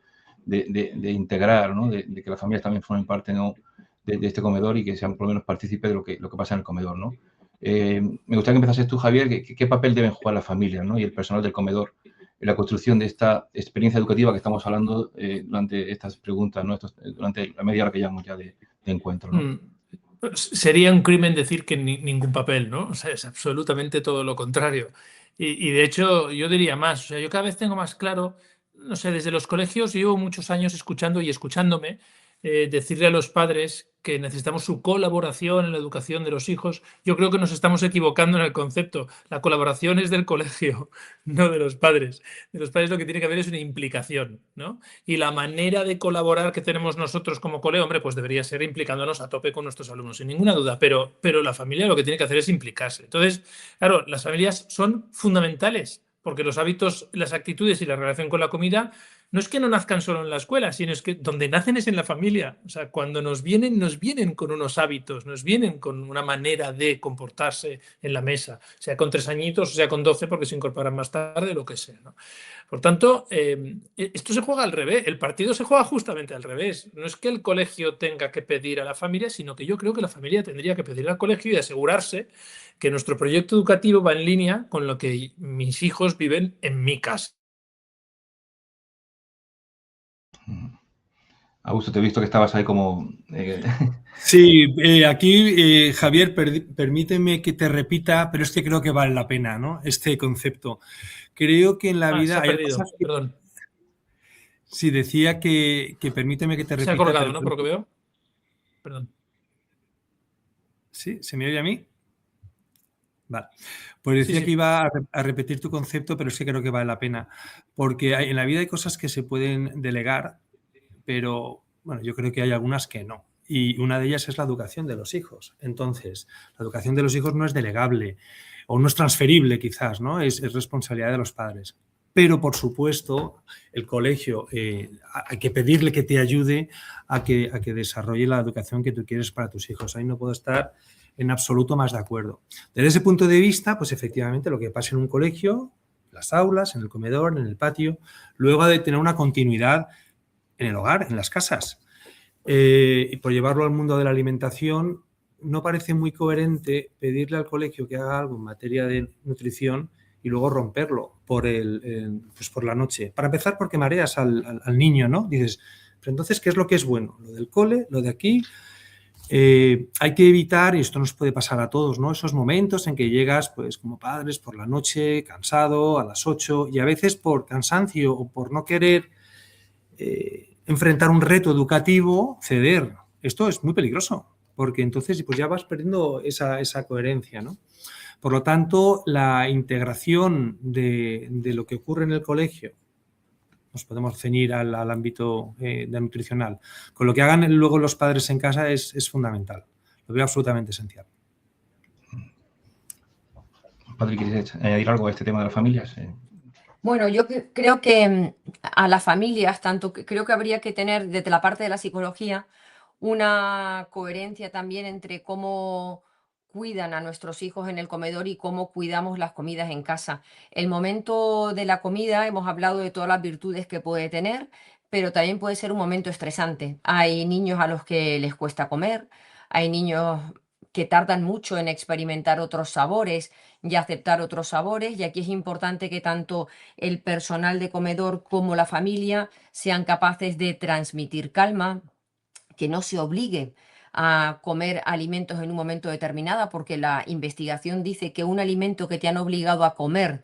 Speaker 1: integrar, ¿no? De que las familias también formen parte, ¿no? de este comedor y que sean por lo menos partícipes de lo que pasa en el comedor, ¿no? Me gustaría que empezases tú, Javier, qué papel deben jugar las familias, ¿no? Y el personal del comedor en la construcción de esta experiencia educativa que estamos hablando durante estas preguntas, ¿no? Durante la media hora que llevamos ya de encuentro, ¿no?
Speaker 2: Sería un crimen decir que ningún papel, ¿no? O sea, es absolutamente todo lo contrario. Y de hecho, yo diría más. O sea, yo cada vez tengo más claro, no sé, desde los colegios llevo muchos años escuchando y escuchándome decirle a los padres que necesitamos su colaboración en la educación de los hijos. Yo creo que nos estamos equivocando en el concepto. La colaboración es del colegio, no de los padres. De los padres lo que tiene que haber es una implicación, ¿no? Y la manera de colaborar que tenemos nosotros como colegio, hombre, pues debería ser implicándonos a tope con nuestros alumnos, sin ninguna duda, pero la familia lo que tiene que hacer es implicarse. Entonces, claro, las familias son fundamentales, porque los hábitos, las actitudes y la relación con la comida no es que no nazcan solo en la escuela, sino es que donde nacen es en la familia. O sea, cuando nos vienen con unos hábitos, nos vienen con una manera de comportarse en la mesa, sea con 3 añitos o sea con 12, porque se incorporan más tarde, lo que sea, ¿no? Por tanto, esto se juega al revés. El partido se juega justamente al revés. No es que el colegio tenga que pedir a la familia, sino que yo creo que la familia tendría que pedir al colegio y asegurarse que nuestro proyecto educativo va en línea con lo que mis hijos viven en mi casa.
Speaker 1: Augusto, te he visto que estabas ahí como...
Speaker 4: Sí, aquí, Javier, permíteme que te repita, pero es que creo que vale la pena, ¿no? Este concepto. Creo que en la vida...
Speaker 2: Se ha perdido, perdón.
Speaker 4: Sí, decía que permíteme que te repita...
Speaker 2: Se ha colgado, ¿no? Por lo que veo. Perdón.
Speaker 4: ¿Sí? ¿Se me oye a mí? Vale. Pues decía que iba a repetir tu concepto, pero es que creo que vale la pena. Porque en la vida hay cosas que se pueden delegar, pero bueno, yo creo que hay algunas que no. Y una de ellas es la educación de los hijos. Entonces, la educación de los hijos no es delegable o no es transferible quizás, ¿no? Es responsabilidad de los padres. Pero, por supuesto, el colegio hay que pedirle que te ayude a que desarrolle la educación que tú quieres para tus hijos. Ahí no puedo estar en absoluto más de acuerdo. Desde ese punto de vista, pues efectivamente lo que pasa en un colegio, en las aulas, en el comedor, en el patio, luego ha de tener una continuidad en el hogar, en las casas. Y por llevarlo al mundo de la alimentación, no parece muy coherente pedirle al colegio que haga algo en materia de nutrición y luego romperlo por la noche. Para empezar, porque mareas al niño, ¿no? Dices, pero entonces, ¿qué es lo que es bueno? ¿Lo del cole? ¿Lo de aquí? Hay que evitar, y esto nos puede pasar a todos, ¿no? Esos momentos en que llegas, pues como padres, por la noche, cansado, a las 8, y a veces por cansancio o por no querer enfrentar un reto educativo, ceder. Esto es muy peligroso, porque entonces pues ya vas perdiendo esa coherencia, ¿no? Por lo tanto, la integración de lo que ocurre en el colegio, nos podemos ceñir al ámbito nutricional, con lo que hagan luego los padres en casa es fundamental. Lo veo absolutamente esencial.
Speaker 1: Padre, ¿quieres añadir algo a este tema de las familias?
Speaker 3: Bueno, yo creo que a las familias, creo que habría que tener desde la parte de la psicología una coherencia también entre cómo cuidan a nuestros hijos en el comedor y cómo cuidamos las comidas en casa. El momento de la comida, hemos hablado de todas las virtudes que puede tener, pero también puede ser un momento estresante. Hay niños a los que les cuesta comer, hay niños que tardan mucho en experimentar otros sabores y aceptar otros sabores, y aquí es importante que tanto el personal de comedor como la familia sean capaces de transmitir calma, que no se obligue a comer alimentos en un momento determinado, porque la investigación dice que un alimento que te han obligado a comer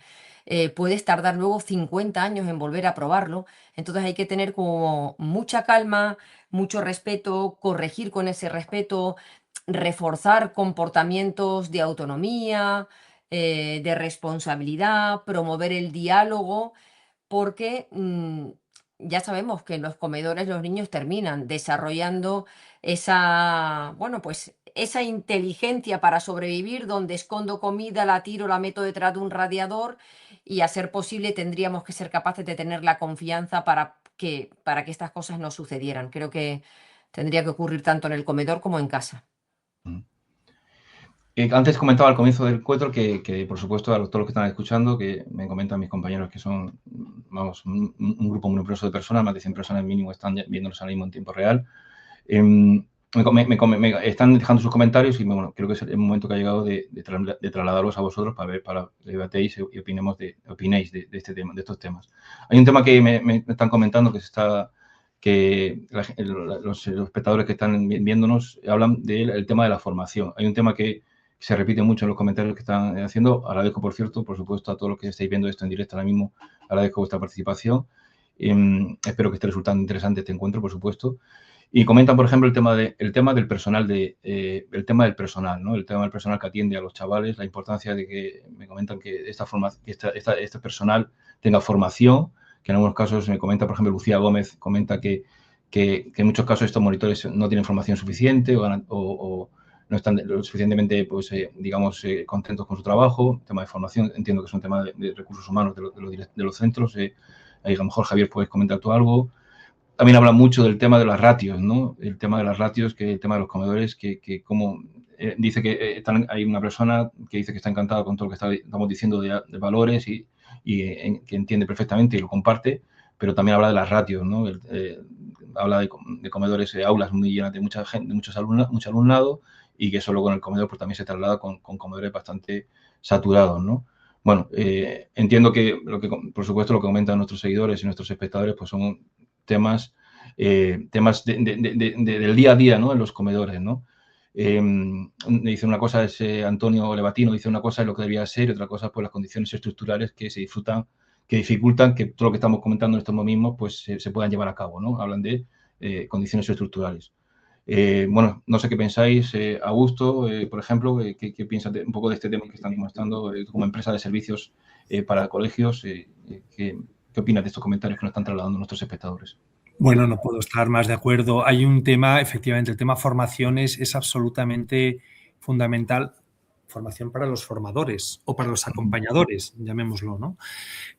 Speaker 3: puedes tardar luego 50 años en volver a probarlo. Entonces hay que tener como mucha calma, mucho respeto, corregir con ese respeto, reforzar comportamientos de autonomía, de responsabilidad, promover el diálogo, porque ya sabemos que en los comedores los niños terminan desarrollando esa, bueno, pues esa inteligencia para sobrevivir, donde escondo comida, la tiro, la meto detrás de un radiador, y a ser posible tendríamos que ser capaces de tener la confianza para que estas cosas no sucedieran. Creo que tendría que ocurrir tanto en el comedor como en casa.
Speaker 1: Antes comentaba al comienzo del encuentro que por supuesto, a todos los que están escuchando, que me comentan mis compañeros que son, vamos, un grupo muy numeroso de personas, más de 100 personas mínimo están viéndonos ahora mismo en tiempo real. Están dejando sus comentarios y bueno, creo que es el momento que ha llegado de trasladarlos a vosotros para que debatéis y opinéis de este tema, de estos temas. Hay un tema que me están comentando que los espectadores que están viéndonos hablan del tema de la formación. Hay un tema que se repite mucho en los comentarios que están haciendo. Agradezco, por cierto, por supuesto, a todos los que estáis viendo esto en directo ahora mismo. Agradezco vuestra participación. Espero que esté resultando interesante este encuentro, por supuesto. Y comentan, por ejemplo, el tema del personal, el tema del personal, ¿no? El tema del personal que atiende a los chavales, la importancia de que me comentan que este personal tenga formación, que en algunos casos me comenta, por ejemplo, Lucía Gómez, comenta que en muchos casos estos monitores no tienen formación suficiente o no están lo suficientemente, pues, digamos, contentos con su trabajo. El tema de formación, entiendo que es un tema de recursos humanos de los centros. Ahí a lo mejor, Javier, puedes comentar tú algo. También habla mucho del tema de las ratios, ¿no? El tema de las ratios, que el tema de los comedores, que como dice que hay una persona que dice que está encantada con todo lo que estamos diciendo de valores y que entiende perfectamente y lo comparte, pero también habla de las ratios, ¿no? Habla de comedores, aulas muy llenas de mucha gente, mucho alumnado, y que eso luego en el comedor pues también se traslada con comedores bastante saturados, ¿no? Bueno, entiendo que por supuesto lo que comentan nuestros seguidores y nuestros espectadores pues son temas del día a día, ¿no? En los comedores, ¿no? Dice una cosa, Antonio Levatino dice una cosa es lo que debía ser y otra cosa pues las condiciones estructurales que se disfrutan, que dificultan que todo lo que estamos comentando en estos mismos pues se puedan llevar a cabo, ¿no? Hablan de condiciones estructurales. Bueno, no sé qué pensáis, Augusto, por ejemplo, ¿qué piensas un poco de este tema que están mostrando como empresa de servicios para colegios? ¿Qué opinas de estos comentarios que nos están trasladando nuestros espectadores?
Speaker 4: Bueno, no puedo estar más de acuerdo. Hay un tema, efectivamente, el tema formaciones es absolutamente fundamental. Formación para los formadores o para los acompañadores, llamémoslo, ¿no?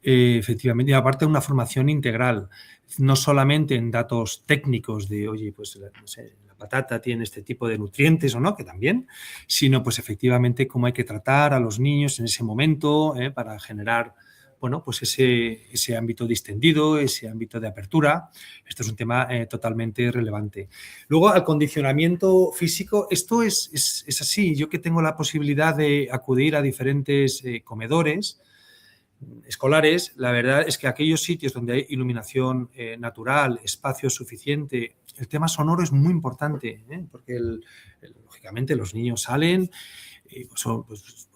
Speaker 4: Efectivamente, y aparte una formación integral, no solamente en datos técnicos de, oye, pues no sé, la patata tiene este tipo de nutrientes o no, que también, sino pues efectivamente cómo hay que tratar a los niños en ese momento para generar, bueno, pues ese ámbito distendido, ese ámbito de apertura. Esto es un tema totalmente relevante. Luego, al condicionamiento físico, esto es así. Yo que tengo la posibilidad de acudir a diferentes comedores escolares, la verdad es que aquellos sitios donde hay iluminación natural, espacio suficiente, el tema sonoro es muy importante, porque lógicamente los niños salen, pues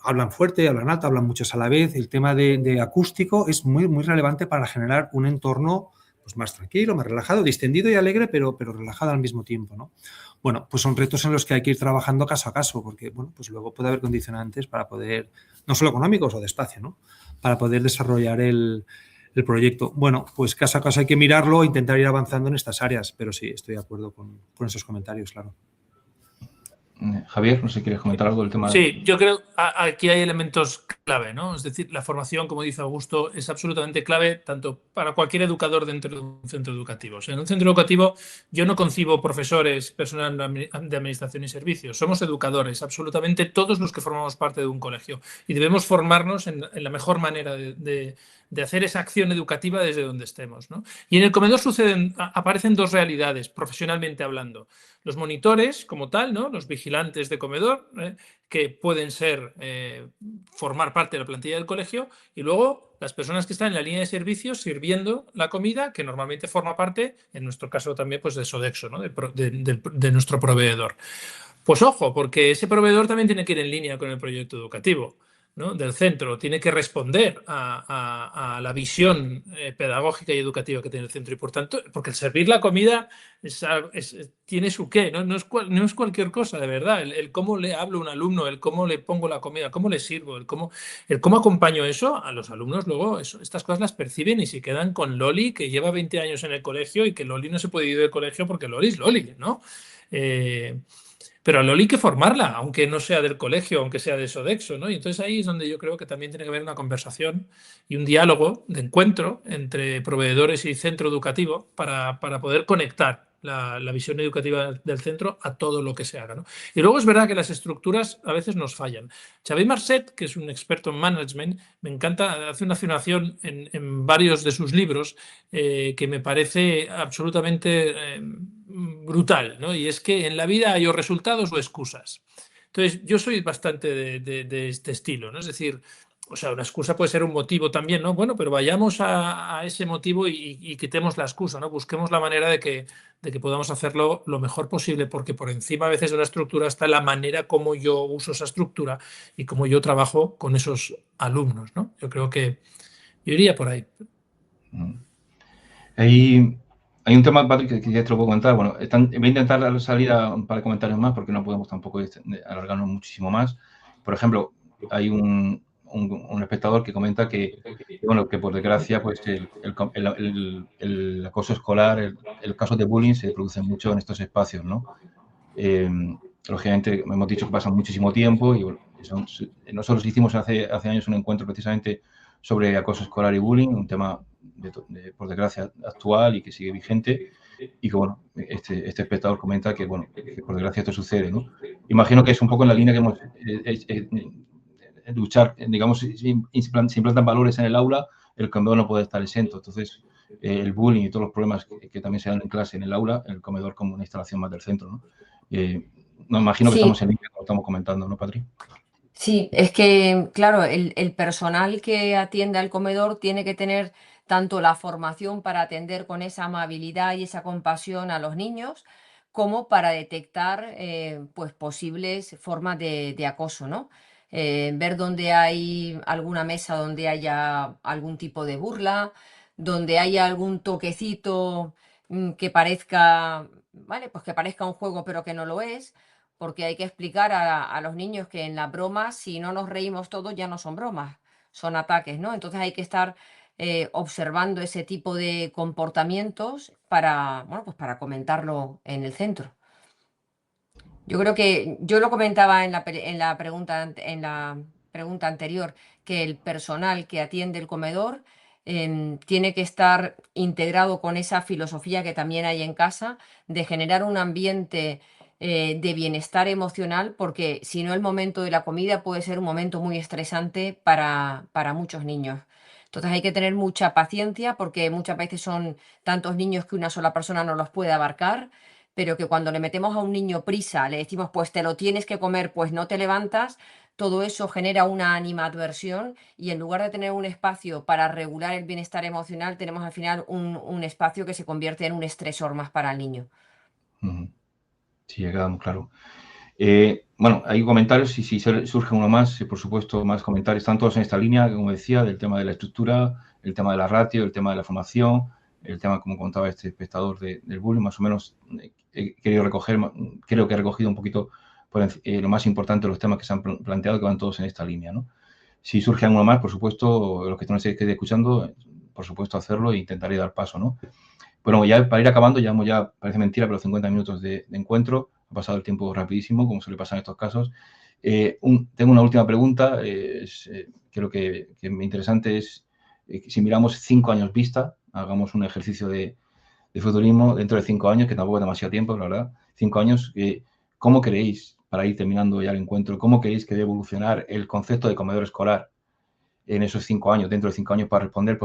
Speaker 4: hablan fuerte, hablan alto, hablan muchos a la vez. El tema de acústico es muy, muy relevante para generar un entorno pues, más tranquilo, más relajado, distendido y alegre, pero relajado al mismo tiempo, ¿no? Bueno, pues son retos en los que hay que ir trabajando caso a caso, porque bueno, pues luego puede haber condicionantes para poder, no solo económicos o de espacio, ¿no? Para poder desarrollar el proyecto. Bueno, pues caso a caso hay que mirarlo e intentar ir avanzando en estas áreas, pero sí, estoy de acuerdo con esos comentarios, claro.
Speaker 1: Javier, no sé si quieres comentar algo del tema.
Speaker 2: Sí, yo creo que aquí hay elementos clave clave, ¿no? Es decir, la formación, como dice Augusto, es absolutamente clave tanto para cualquier educador dentro de un centro educativo. O sea, en un centro educativo yo no concibo profesores, personal de administración y servicios. Somos educadores, absolutamente todos los que formamos parte de un colegio. Y debemos formarnos en la mejor manera de hacer esa acción educativa desde donde estemos, ¿no? Y en el comedor aparecen dos realidades, profesionalmente hablando. Los monitores, como tal, ¿no? Los vigilantes de comedor, que pueden ser formar parte de la plantilla del colegio, y luego las personas que están en la línea de servicios sirviendo la comida, que normalmente forma parte, en nuestro caso también, pues de Sodexo, ¿no? de nuestro proveedor. Pues ojo, porque ese proveedor también tiene que ir en línea con el proyecto educativo, ¿no? Del centro, tiene que responder a la visión pedagógica y educativa que tiene el centro, y por tanto, porque el servir la comida tiene su qué, ¿no? No es cualquier cosa, de verdad, el cómo le hablo a un alumno, el cómo le pongo la comida, cómo le sirvo, el cómo acompaño eso a los alumnos. Luego estas cosas las perciben y se quedan con Loli, que lleva 20 años en el colegio, y que Loli no se puede ir del colegio porque Loli es Loli, ¿no? Pero a Loli hay que formarla, aunque no sea del colegio, aunque sea de Sodexo, ¿no? Y entonces ahí es donde yo creo que también tiene que haber una conversación y un diálogo de encuentro entre proveedores y centro educativo para poder conectar la visión educativa del centro a todo lo que se haga, ¿no? Y luego es verdad que las estructuras a veces nos fallan. Xavier Marcet, que es un experto en management, me encanta, hace una afirmación en varios de sus libros que me parece absolutamente brutal, ¿no? Y es que en la vida hay o resultados o excusas. Entonces, yo soy bastante de este estilo, ¿no? Es decir, o sea, una excusa puede ser un motivo también, ¿no? Bueno, pero vayamos a ese motivo y quitemos la excusa, ¿no? Busquemos la manera de que podamos hacerlo lo mejor posible, porque por encima a veces de una estructura está la manera como yo uso esa estructura y cómo yo trabajo con esos alumnos, ¿no? Yo creo que yo iría por ahí.
Speaker 1: Hay un tema, Patrick, que ya te lo puedo comentar. Bueno, voy a intentar salir a un par de comentarios más porque no podemos tampoco alargarnos muchísimo más. Por ejemplo, hay un espectador que comenta que por desgracia, pues el acoso escolar, el caso de bullying se produce mucho en estos espacios, ¿no? Lógicamente, hemos dicho que pasan muchísimo tiempo y bueno, nosotros hicimos hace años un encuentro precisamente sobre acoso escolar y bullying, un tema por desgracia actual y que sigue vigente, y que bueno, este espectador comenta que bueno, que por desgracia esto sucede, ¿no? Imagino que es un poco en la línea que hemos luchar, digamos, si implantan valores en el aula, el comedor no puede estar exento. Entonces, el bullying y todos los problemas que también se dan en clase, en el aula, el comedor como una instalación más del centro, ¿no? No imagino que estamos en línea, como estamos comentando, ¿no, Patri?
Speaker 3: Sí, es que, claro, el personal que atiende al comedor tiene que tener tanto la formación para atender con esa amabilidad y esa compasión a los niños, como para detectar pues posibles formas de acoso, ¿no? Ver dónde hay alguna mesa donde haya algún tipo de burla, donde haya algún toquecito que parezca, ¿vale? Pues que parezca un juego, pero que no lo es, porque hay que explicar a los niños que en las bromas, si no nos reímos todos, ya no son bromas, son ataques, ¿no? Entonces hay que estar observando ese tipo de comportamientos para, bueno, pues para comentarlo en el centro. Yo creo que yo lo comentaba en la pregunta anterior, que el personal que atiende el comedor tiene que estar integrado con esa filosofía que también hay en casa de generar un ambiente de bienestar emocional, porque si no, el momento de la comida puede ser un momento muy estresante para muchos niños. Entonces hay que tener mucha paciencia, porque muchas veces son tantos niños que una sola persona no los puede abarcar, pero que cuando le metemos a un niño prisa, le decimos, pues te lo tienes que comer, pues no te levantas, todo eso genera una animadversión, y en lugar de tener un espacio para regular el bienestar emocional, tenemos al final un espacio que se convierte en un estresor más para el niño.
Speaker 1: Sí, ya queda muy claro. Bueno, hay comentarios y si surge uno más, por supuesto, más comentarios. Están todos en esta línea, como decía, del tema de la estructura, el tema de la ratio, el tema de la formación, el tema, como contaba este espectador, del bullying. Más o menos he querido recoger, creo que he recogido un poquito lo más importante de los temas que se han planteado, que van todos en esta línea, ¿no? Si surge alguno más, por supuesto, los que no se queden escuchando, por supuesto, hacerlo e intentaré dar paso, ¿no? Bueno, ya para ir acabando, llevamos ya, parece mentira, pero 50 minutos de encuentro. Ha pasado el tiempo rapidísimo, como suele pasar en estos casos. Tengo una última pregunta. Creo que me interesante es, si miramos 5 años vista, hagamos un ejercicio de futurismo dentro de 5 años, que tampoco es demasiado tiempo, la verdad. 5 años, ¿cómo creéis, para ir terminando ya el encuentro, cómo creéis que debe evolucionar el concepto de comedor escolar en esos 5 años, dentro de 5 años, para responder a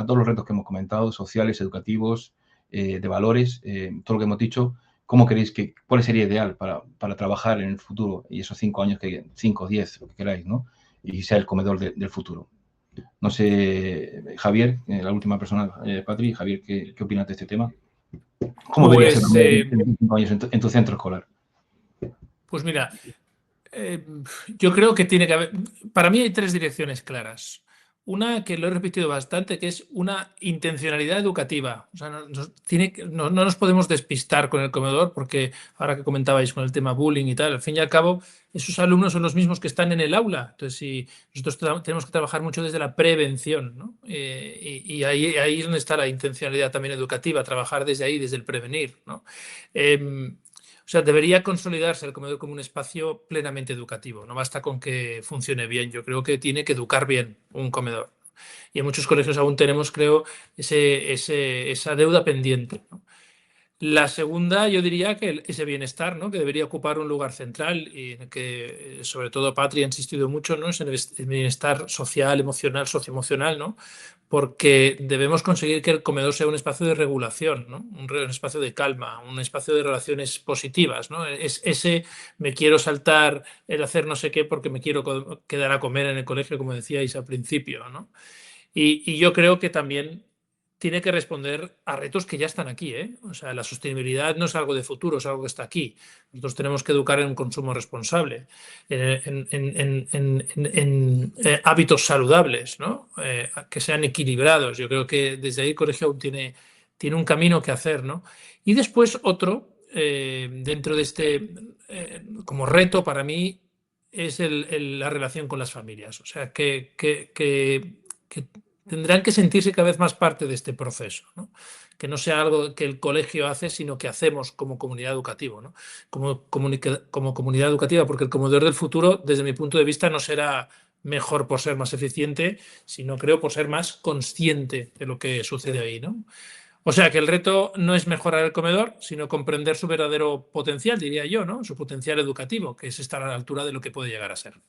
Speaker 1: todos los retos que hemos comentado, sociales, educativos, de valores, todo lo que hemos dicho? ¿Cómo creéis cuál sería ideal para trabajar en el futuro y esos 5 años, 5 o 10, lo que queráis, ¿no? Y sea el comedor del futuro. No sé, Javier, la última persona, Patri, Javier, ¿qué opinas de este tema? ¿Cómo verías el comedor en 5 años en tu centro escolar?
Speaker 2: Pues mira, yo creo que tiene que haber, para mí hay 3 direcciones claras. Una que lo he repetido bastante, que es una intencionalidad educativa. O sea, no nos podemos despistar con el comedor, porque ahora que comentabais con el tema bullying y tal, al fin y al cabo, esos alumnos son los mismos que están en el aula. Entonces, si nosotros tenemos que trabajar mucho desde la prevención, ¿no? Y ahí es donde está la intencionalidad también educativa, trabajar desde ahí, desde el prevenir, ¿no? O sea, debería consolidarse el comedor como un espacio plenamente educativo. No basta con que funcione bien. Yo creo que tiene que educar bien un comedor. Y en muchos colegios aún tenemos, creo, esa deuda pendiente, ¿no? La segunda, yo diría que ese bienestar, ¿no? Que debería ocupar un lugar central y en el que, sobre todo, Patri ha insistido mucho, ¿no? Es en el bienestar social, emocional, socioemocional, ¿no? Porque debemos conseguir que el comedor sea un espacio de regulación, ¿no? Un espacio de calma, un espacio de relaciones positivas, ¿no? Es ese me quiero saltar el hacer no sé qué porque me quiero quedar a comer en el colegio, como decíais al principio, ¿no? Y yo creo que también tiene que responder a retos que ya están aquí, ¿eh? O sea, la sostenibilidad no es algo de futuro, es algo que está aquí. Nosotros tenemos que educar en un consumo responsable, en hábitos saludables, ¿no? Que sean equilibrados. Yo creo que desde ahí el colegio aún tiene un camino que hacer, ¿no? Y después otro, dentro de este, como reto para mí, es la relación con las familias. O sea, que tendrán que sentirse cada vez más parte de este proceso, ¿no? Que no sea algo que el colegio hace, sino que hacemos como comunidad educativa, ¿no? Como comunidad educativa, porque el comedor del futuro, desde mi punto de vista, no será mejor por ser más eficiente, sino creo por ser más consciente de lo que sucede ahí, ¿no? O sea que el reto no es mejorar el comedor, sino comprender su verdadero potencial, diría yo, ¿no? Su potencial educativo, que es estar a la altura de lo que puede llegar a ser.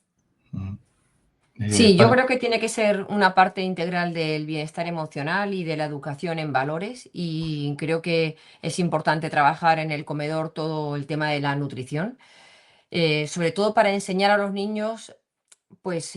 Speaker 3: Sí, yo creo que tiene que ser una parte integral del bienestar emocional y de la educación en valores, y creo que es importante trabajar en el comedor todo el tema de la nutrición, sobre todo para enseñar a los niños, pues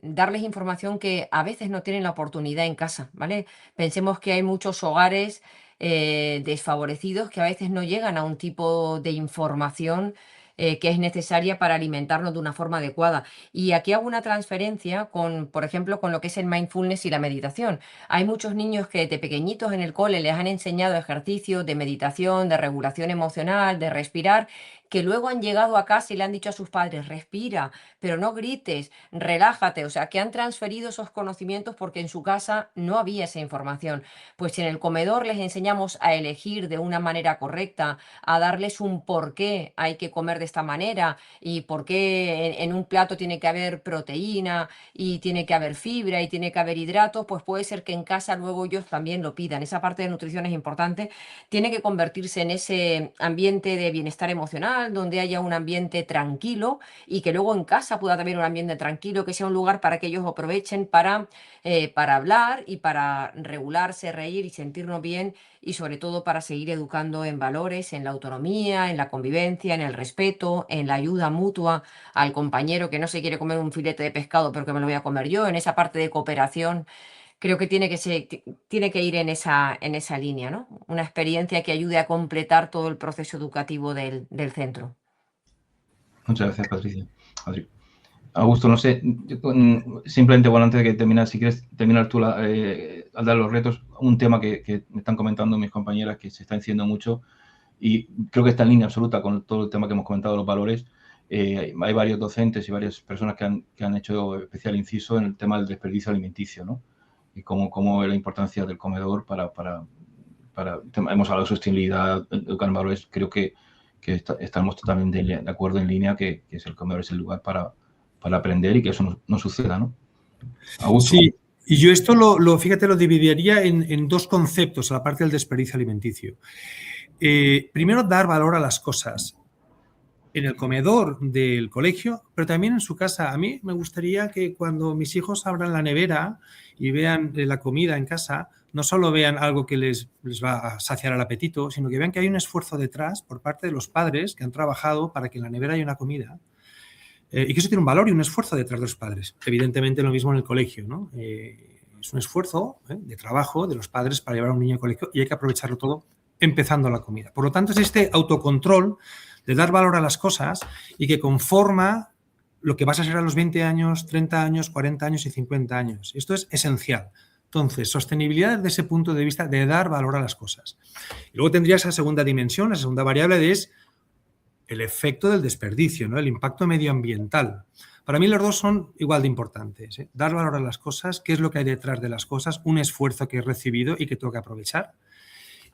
Speaker 3: darles información que a veces no tienen la oportunidad en casa, ¿vale? Pensemos que hay muchos hogares desfavorecidos que a veces no llegan a un tipo de información que es necesaria para alimentarnos de una forma adecuada. Y aquí hago una transferencia con, por ejemplo, con lo que es el mindfulness y la meditación. Hay muchos niños que de pequeñitos en el cole les han enseñado ejercicios de meditación, de regulación emocional, de respirar, que luego han llegado a casa y le han dicho a sus padres, respira, pero no grites, relájate. O sea, que han transferido esos conocimientos porque en su casa no había esa información. Pues si en el comedor les enseñamos a elegir de una manera correcta, a darles un por qué hay que comer de esta manera y por qué en un plato tiene que haber proteína y tiene que haber fibra y tiene que haber hidratos, pues puede ser que en casa luego ellos también lo pidan. Esa parte de nutrición es importante. Tiene que convertirse en ese ambiente de bienestar emocional, donde haya un ambiente tranquilo y que luego en casa pueda también un ambiente tranquilo, que sea un lugar para que ellos aprovechen para hablar y para regularse, reír y sentirnos bien, y sobre todo para seguir educando en valores, en la autonomía, en la convivencia, en el respeto, en la ayuda mutua al compañero que no se quiere comer un filete de pescado pero que me lo voy a comer yo, en esa parte de cooperación. Creo que tiene que ir en esa línea, ¿no? Una experiencia que ayude a completar todo el proceso educativo del centro.
Speaker 1: Muchas gracias, Patricia. Augusto, no sé, simplemente, bueno, antes de que terminar, si quieres terminar tú al dar los retos, un tema que me están comentando mis compañeras que se está diciendo mucho y creo que está en línea absoluta con todo el tema que hemos comentado, los valores. Hay varios docentes y varias personas que han hecho especial inciso en el tema del desperdicio alimenticio, ¿no? Y cómo la importancia del comedor para hemos hablado de sostenibilidad, educar en valores. Creo que estamos totalmente de acuerdo en línea que el comedor es el lugar para aprender y que eso no suceda, ¿no? Augusto.
Speaker 4: Sí, y yo esto fíjate, lo dividiría en dos conceptos, a la parte del desperdicio alimenticio. Primero, dar valor a las cosas en el comedor del colegio, pero también en su casa. A mí me gustaría que cuando mis hijos abran la nevera y vean la comida en casa, no solo vean algo que les va a saciar el apetito, sino que vean que hay un esfuerzo detrás por parte de los padres que han trabajado para que en la nevera haya una comida y que eso tiene un valor y un esfuerzo detrás de los padres. Evidentemente lo mismo en el colegio, ¿no? Es un esfuerzo de trabajo de los padres para llevar a un niño al colegio y hay que aprovecharlo todo empezando la comida. Por lo tanto, es este autocontrol de dar valor a las cosas y que conforma lo que vas a ser a los 20 años, 30 años, 40 años y 50 años. Esto es esencial. Entonces, sostenibilidad desde ese punto de vista de dar valor a las cosas. Y luego tendría esa segunda dimensión, la segunda variable es el efecto del desperdicio, ¿no? El impacto medioambiental. Para mí los dos son igual de importantes, ¿eh? Dar valor a las cosas, qué es lo que hay detrás de las cosas, un esfuerzo que he recibido y que tengo que aprovechar.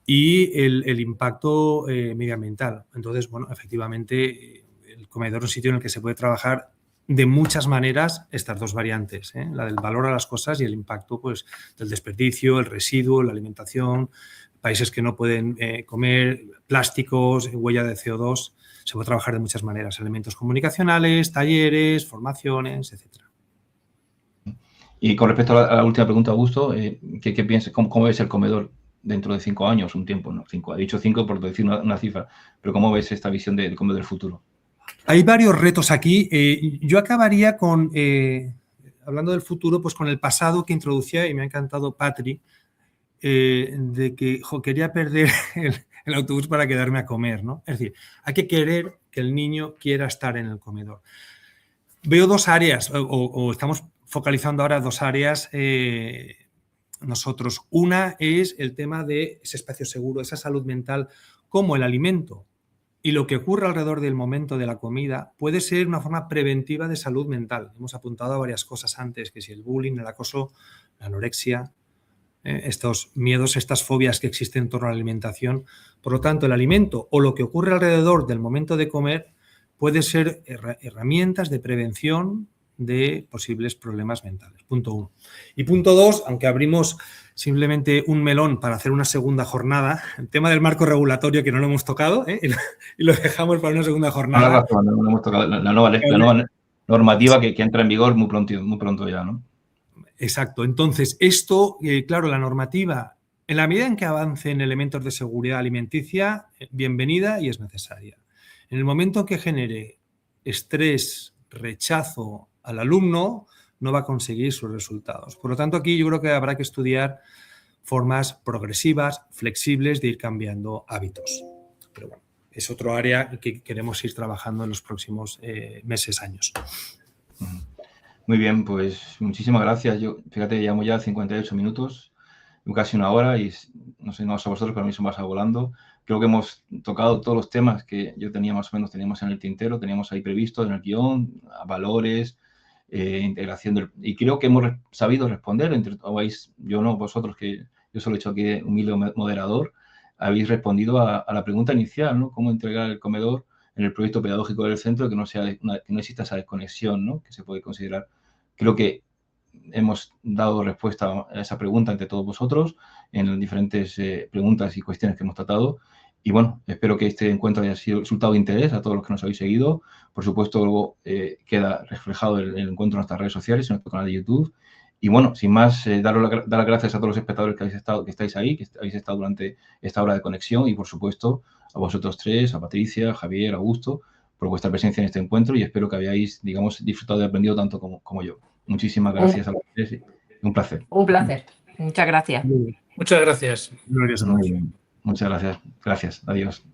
Speaker 4: Y el impacto medioambiental. Entonces, bueno, efectivamente, el comedor es un sitio en el que se puede trabajar de muchas maneras estas dos variantes, ¿eh? La del valor a las cosas y el impacto, pues, del desperdicio, el residuo, la alimentación, países que no pueden comer, plásticos, huella de CO2. Se puede trabajar de muchas maneras, elementos comunicacionales, talleres, formaciones, etcétera.
Speaker 1: Y con respecto a la última pregunta, Augusto, ¿qué piensas? ¿Cómo ves el comedor dentro de 5 años, un tiempo? ¿No? 5, ha dicho 5 por decir una cifra, pero ¿cómo ves esta visión del comedor del futuro?
Speaker 4: Hay varios retos aquí. Yo acabaría con, hablando del futuro, pues con el pasado que introducía, y me ha encantado Patri, de que quería perder el autobús para quedarme a comer, ¿no? Es decir, hay que querer que el niño quiera estar en el comedor. Veo dos áreas, o estamos focalizando ahora dos áreas nosotros. Una es el tema de ese espacio seguro, esa salud mental, como el alimento y lo que ocurre alrededor del momento de la comida puede ser una forma preventiva de salud mental. Hemos apuntado a varias cosas antes, que si el bullying, el acoso, la anorexia, estos miedos, estas fobias que existen en torno a la alimentación. Por lo tanto, el alimento o lo que ocurre alrededor del momento de comer puede ser herramientas de prevención de posibles problemas mentales. Punto 1. Y punto 2, aunque abrimos simplemente un melón para hacer una segunda jornada, el tema del marco regulatorio que no lo hemos tocado, y lo dejamos para una segunda jornada.
Speaker 1: No hemos tocado la nueva normativa que entra en vigor muy pronto ya, ¿no?
Speaker 4: Exacto. Entonces, esto, claro, la normativa, en la medida en que avance en elementos de seguridad alimenticia, bienvenida y es necesaria. En el momento que genere estrés, rechazo al alumno, no va a conseguir sus resultados. Por lo tanto, aquí yo creo que habrá que estudiar formas progresivas, flexibles de ir cambiando hábitos. Pero bueno, es otro área que queremos ir trabajando en los próximos meses, años.
Speaker 1: Muy bien, pues muchísimas gracias. Yo, fíjate, llevamos ya 58 minutos, casi una hora y no sé, no a vosotros, pero a mí se me pasa volando. Creo que hemos tocado todos los temas que yo tenía más o menos, teníamos en el tintero, teníamos ahí previsto en el guión, valores, integración y creo que hemos sabido responder, yo no, vosotros, que yo solo he hecho aquí de humilde moderador, habéis respondido a la pregunta inicial, ¿no? Cómo entregar el comedor en el proyecto pedagógico del centro, que no exista esa desconexión, ¿no? Que se puede considerar. Creo que hemos dado respuesta a esa pregunta ante todos vosotros en las diferentes preguntas y cuestiones que hemos tratado. Y bueno, espero que este encuentro haya sido resultado de interés a todos los que nos habéis seguido. Por supuesto, luego queda reflejado el encuentro en nuestras redes sociales, en nuestro canal de YouTube. Y bueno, sin más, dar las gracias a todos los espectadores que estáis ahí, que habéis estado durante esta hora de conexión. Y por supuesto, a vosotros tres, a Patricia, Javier, Augusto, por vuestra presencia en este encuentro. Y espero que hayáis, digamos, disfrutado y aprendido tanto como yo. Muchísimas gracias a los tres. Un placer.
Speaker 3: Un placer. Muchas gracias.
Speaker 2: Muchas gracias.
Speaker 1: Muchas gracias. Gracias. Adiós.